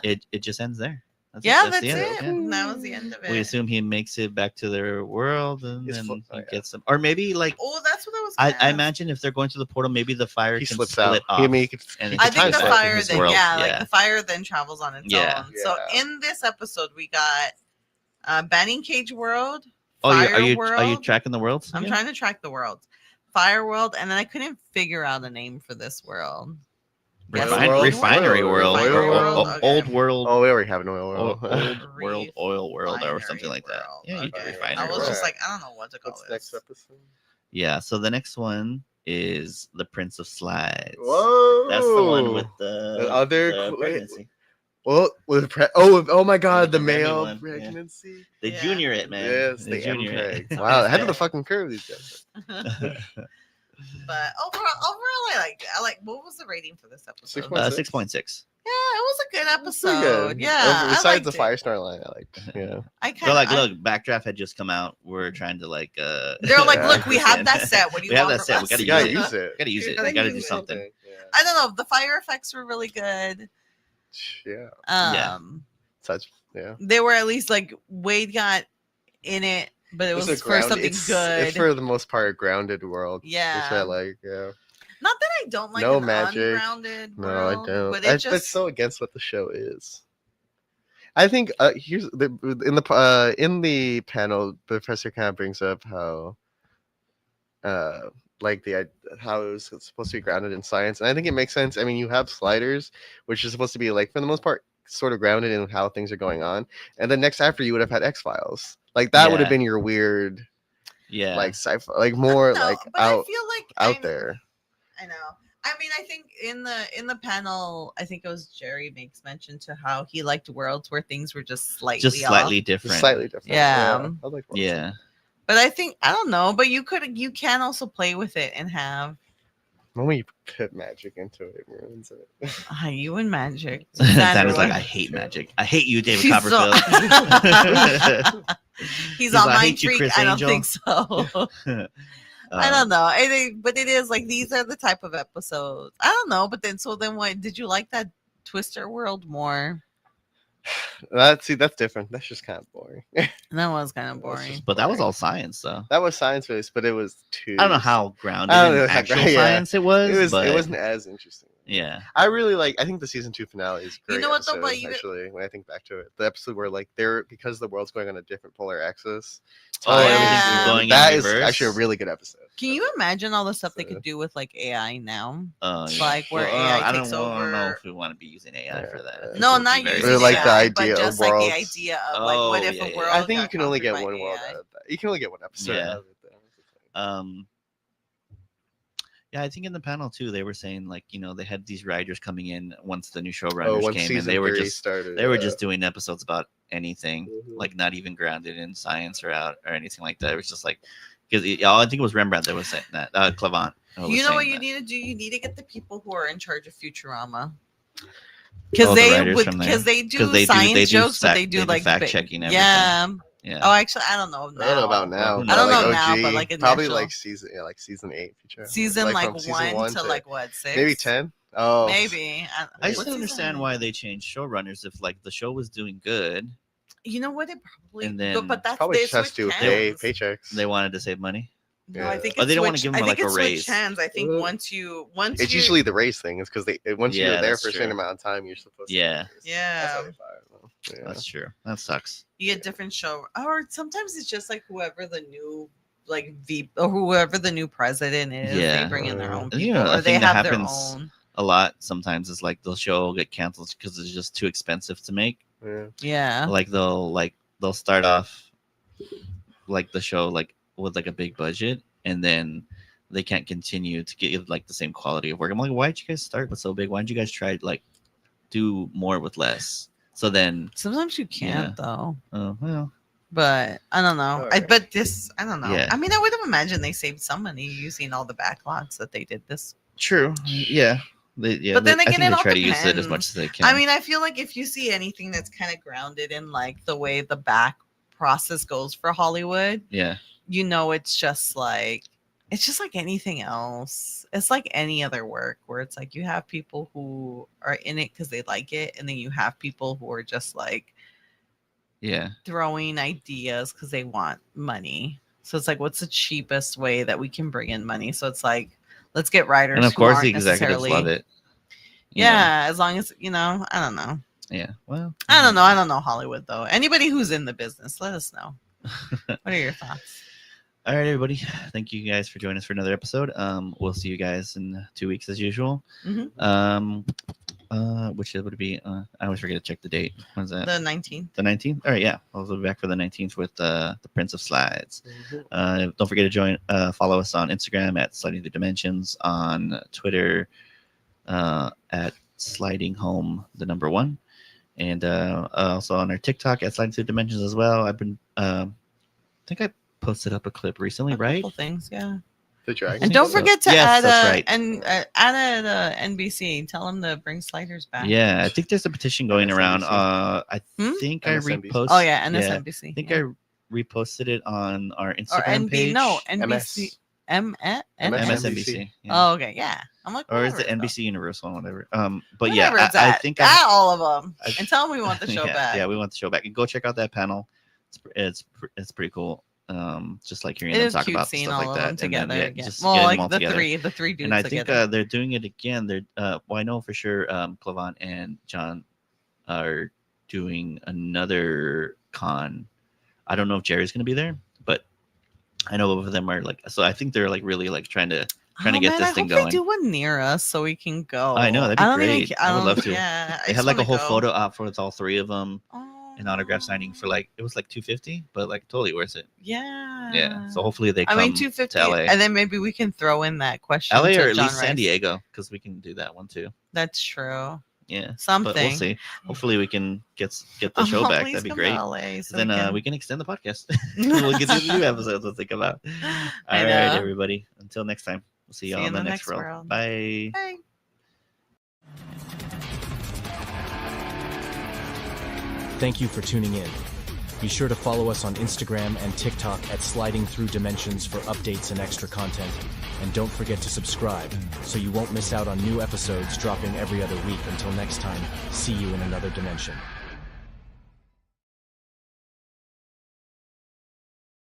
it just ends there. That's Yeah, that's the end. it. Yeah. That was the end of it. We assume he makes it back to their world, and It's then fl- he yeah. gets them, or maybe like Oh, that's what I was. I gonna ask. imagine if they're going to the portal, maybe the fire he can slips split out. off. I mean, he could, and he it I could can think the time time slip fire his then, world. like the fire then travels on its Yeah. own. So Yeah. in this episode, we got Banning Cage World. Oh, Fire are you World. tracking the worlds? I'm again? trying to track the worlds. Fire World, and then I couldn't figure out a name for this world. Yes, World? Refinery world, Refinery or world, okay. old world, Oh, we already have no oil. old world, oil world, or something like that. World. Yeah, you Okay. can refinery I was world. just like, I don't know what to call What's this. next episode? Yeah, so the next one is the Prince of Slides. Whoa, That's the one with the other pregnancy. Well, oh my God, the The Remy male one, yeah. pregnancy. They Yeah. junior it, man. Yes, They the junior MPEG. it. Wow, ahead of the fucking curve, these guys. But overall, I like. What was the rating for this episode? 6.6. 6.6. Yeah, it was a good Pretty episode. good. Yeah, Besides the I liked fire it. star line, I liked. Yeah. I So kind like, of look, Backdraft had just come out. We're trying to like. They're like, Yeah. look, we have that set. What do you We have want that from set. We us? gotta You gotta use use it. Gotta use it. Gotta We gotta do use it. something. Yeah. I don't know. The fire effects were really good. Yeah. Yeah. Such. Yeah. They were at least like Wade got in it, but it was a for something it's good. for the most part a grounded world. Yeah. Which I like. Yeah. Not that I don't like No an magic. ungrounded No, world, I don't. but That's so against what the show is. I think here's in the panel, Professor kind of brings up how like how it was supposed to be grounded in science, and I think it makes sense. I mean, you have sliders, which is supposed to be like for the most part sort of grounded in how things are going on, and then next after you would have had X-Files. Like that would have been your weird, like sci-fi, like more like but out I feel like out there. I know. I mean, I think in the panel, I think it was Jerry makes mention to how he liked worlds where things were just slightly different. Just slightly different. Yeah. I like worlds. Yeah. But I think I don't know. But you can also play with it and have. When you put magic into it, it ruins it. You and magic. Santa's like, I hate magic. I hate you, David Copperfield. He's on like, my streak. I don't think so. I don't know. But it is like these are the type of episodes. I don't know. But then what did you like that Twister world more? That's different. That's just kind of boring. That was kind of boring. But that was all science, though. That was science based, but it was too. I don't know how grounded in actual science it was. But it wasn't as interesting. Yeah, I really I think the season 2 finale is great. You know what though? But actually, when I think back to it, the episode where like because the world's going on a different polar axis. Everything's going that in is reverse. actually a really good episode. Can you imagine all the stuff they could do with like AI now? Like where AI takes over. I don't know if we want to be using AI for that. No, not using Or like AI, the idea but just of worlds. like the idea of like what if a world. I think you can only get conquered one by world AI? out of that. You can only get one episode out of it. Yeah, I think in the panel too, they were saying like they had these writers coming in once the new showrunners came, and they were just doing episodes about anything, like not even grounded in science or anything like that. It was just like because I think it was Rembrandt that was saying that Clavant. You know what you need to do? You need to get the people who are in charge of Futurama. Because they do science jokes, but they do like fact checking everything. Yeah. Oh, actually, I don't know. I don't know about now. I don't know now, but like probably like season 8. Season like 1 to like what 6? Maybe 10. Oh, maybe. I just don't understand why they changed showrunners if like the show was doing good. You know what? It probably. And then but that's probably just has to do with paychecks. They wanted to save money. No, I think they don't want to give them like a raise. Hands. I think once it's usually the race thing. It's because once you're there for a certain amount of time, you're supposed to. Yeah. That's true. That sucks. You get different show, or sometimes it's just like whoever the new or whoever the new president is. They bring in their own people, or they have their own. A lot sometimes is like the show will get canceled because it's just too expensive to make. Yeah. Like they'll start off like the show like with like a big budget, and then they can't continue to get like the same quality of work. I'm like, why did you guys start with so big? Why didn't you guys try like do more with less? So then sometimes you can't though. Oh well. But I don't know. Right. I don't know. Yeah. I mean, I would have imagined they saved some money using all the backlogs that they did this. True. Yeah. But then again, they try to use it as much as they can. I mean, I feel like if you see anything that's kind of grounded in like the way the back process goes for Hollywood, it's just like anything else. It's like any other work where it's like you have people who are in it because they like it, and then you have people who are just like throwing ideas because they want money. So it's like, what's the cheapest way that we can bring in money? So it's like, let's get writers. And of course, the executives love it. As long as I don't know. Yeah. Well, I don't know. I don't know Hollywood though. Anybody who's in the business, let us know. What are your thoughts? All right, everybody. Thank you guys for joining us for another episode. We'll see you guys in 2 weeks as usual. Which would it be? I always forget to check the date. When's that? The 19th. The 19th? All right, yeah. I'll be back for the 19th with the Prince of Slides. Don't forget to follow us on Instagram at Sliding Through Dimensions, on Twitter at Sliding Home, the number 1. And also on our TikTok at Sliding Through Dimensions as well. I've been, I think I posted up a clip recently, right? Couple things, yeah. And don't forget to add right. NBC. Tell them to bring sliders back. Yeah, I think there's a petition going around. I think I reposted. Oh yeah, NSNBC. I think I reposted it on our Instagram page. No, NBC. MSNBC. Yeah. Oh, okay, yeah. I'm like, or is it NBC Universal, whatever? But whatever I think all of them. And tell them we want the show back. Yeah, we want the show back. And go check out that panel. It's pretty cool. just like hearing It them is talk cute about seeing stuff all like of them that. And then, together yeah, again. just Well, getting them like all the together. three dudes And I think together. they're doing it again. They're well, I know for sure Clavon and John are doing another con. I don't know if Jerry's gonna be there, but I know both of them are like. So I think they're like really like trying to get man, this I thing hope going. they do one near us so we can go. I know that'd be great. I would love to. Yeah, They had like a whole photo op for all three of them. Oh, An autograph signing for like it was like $250, but like totally worth it. yeah. Yeah. So hopefully they come. I mean, $250, to LA, and then maybe we can throw in that question. LA to or at John least San Rice. Diego, because we can do that one too. That's true. Yeah, something. But we'll see. Hopefully we can get the show back. That'd be great. LA so then we can extend the podcast. We'll get to the new episodes as they come out. All right, everybody. Until next time. We'll see you all in the next world. Bye. Bye. Thank you for tuning in. Be sure to follow us on Instagram and TikTok at Sliding Through Dimensions for updates and extra content. And don't forget to subscribe so you won't miss out on new episodes dropping every other week. Until next time, see you in another dimension.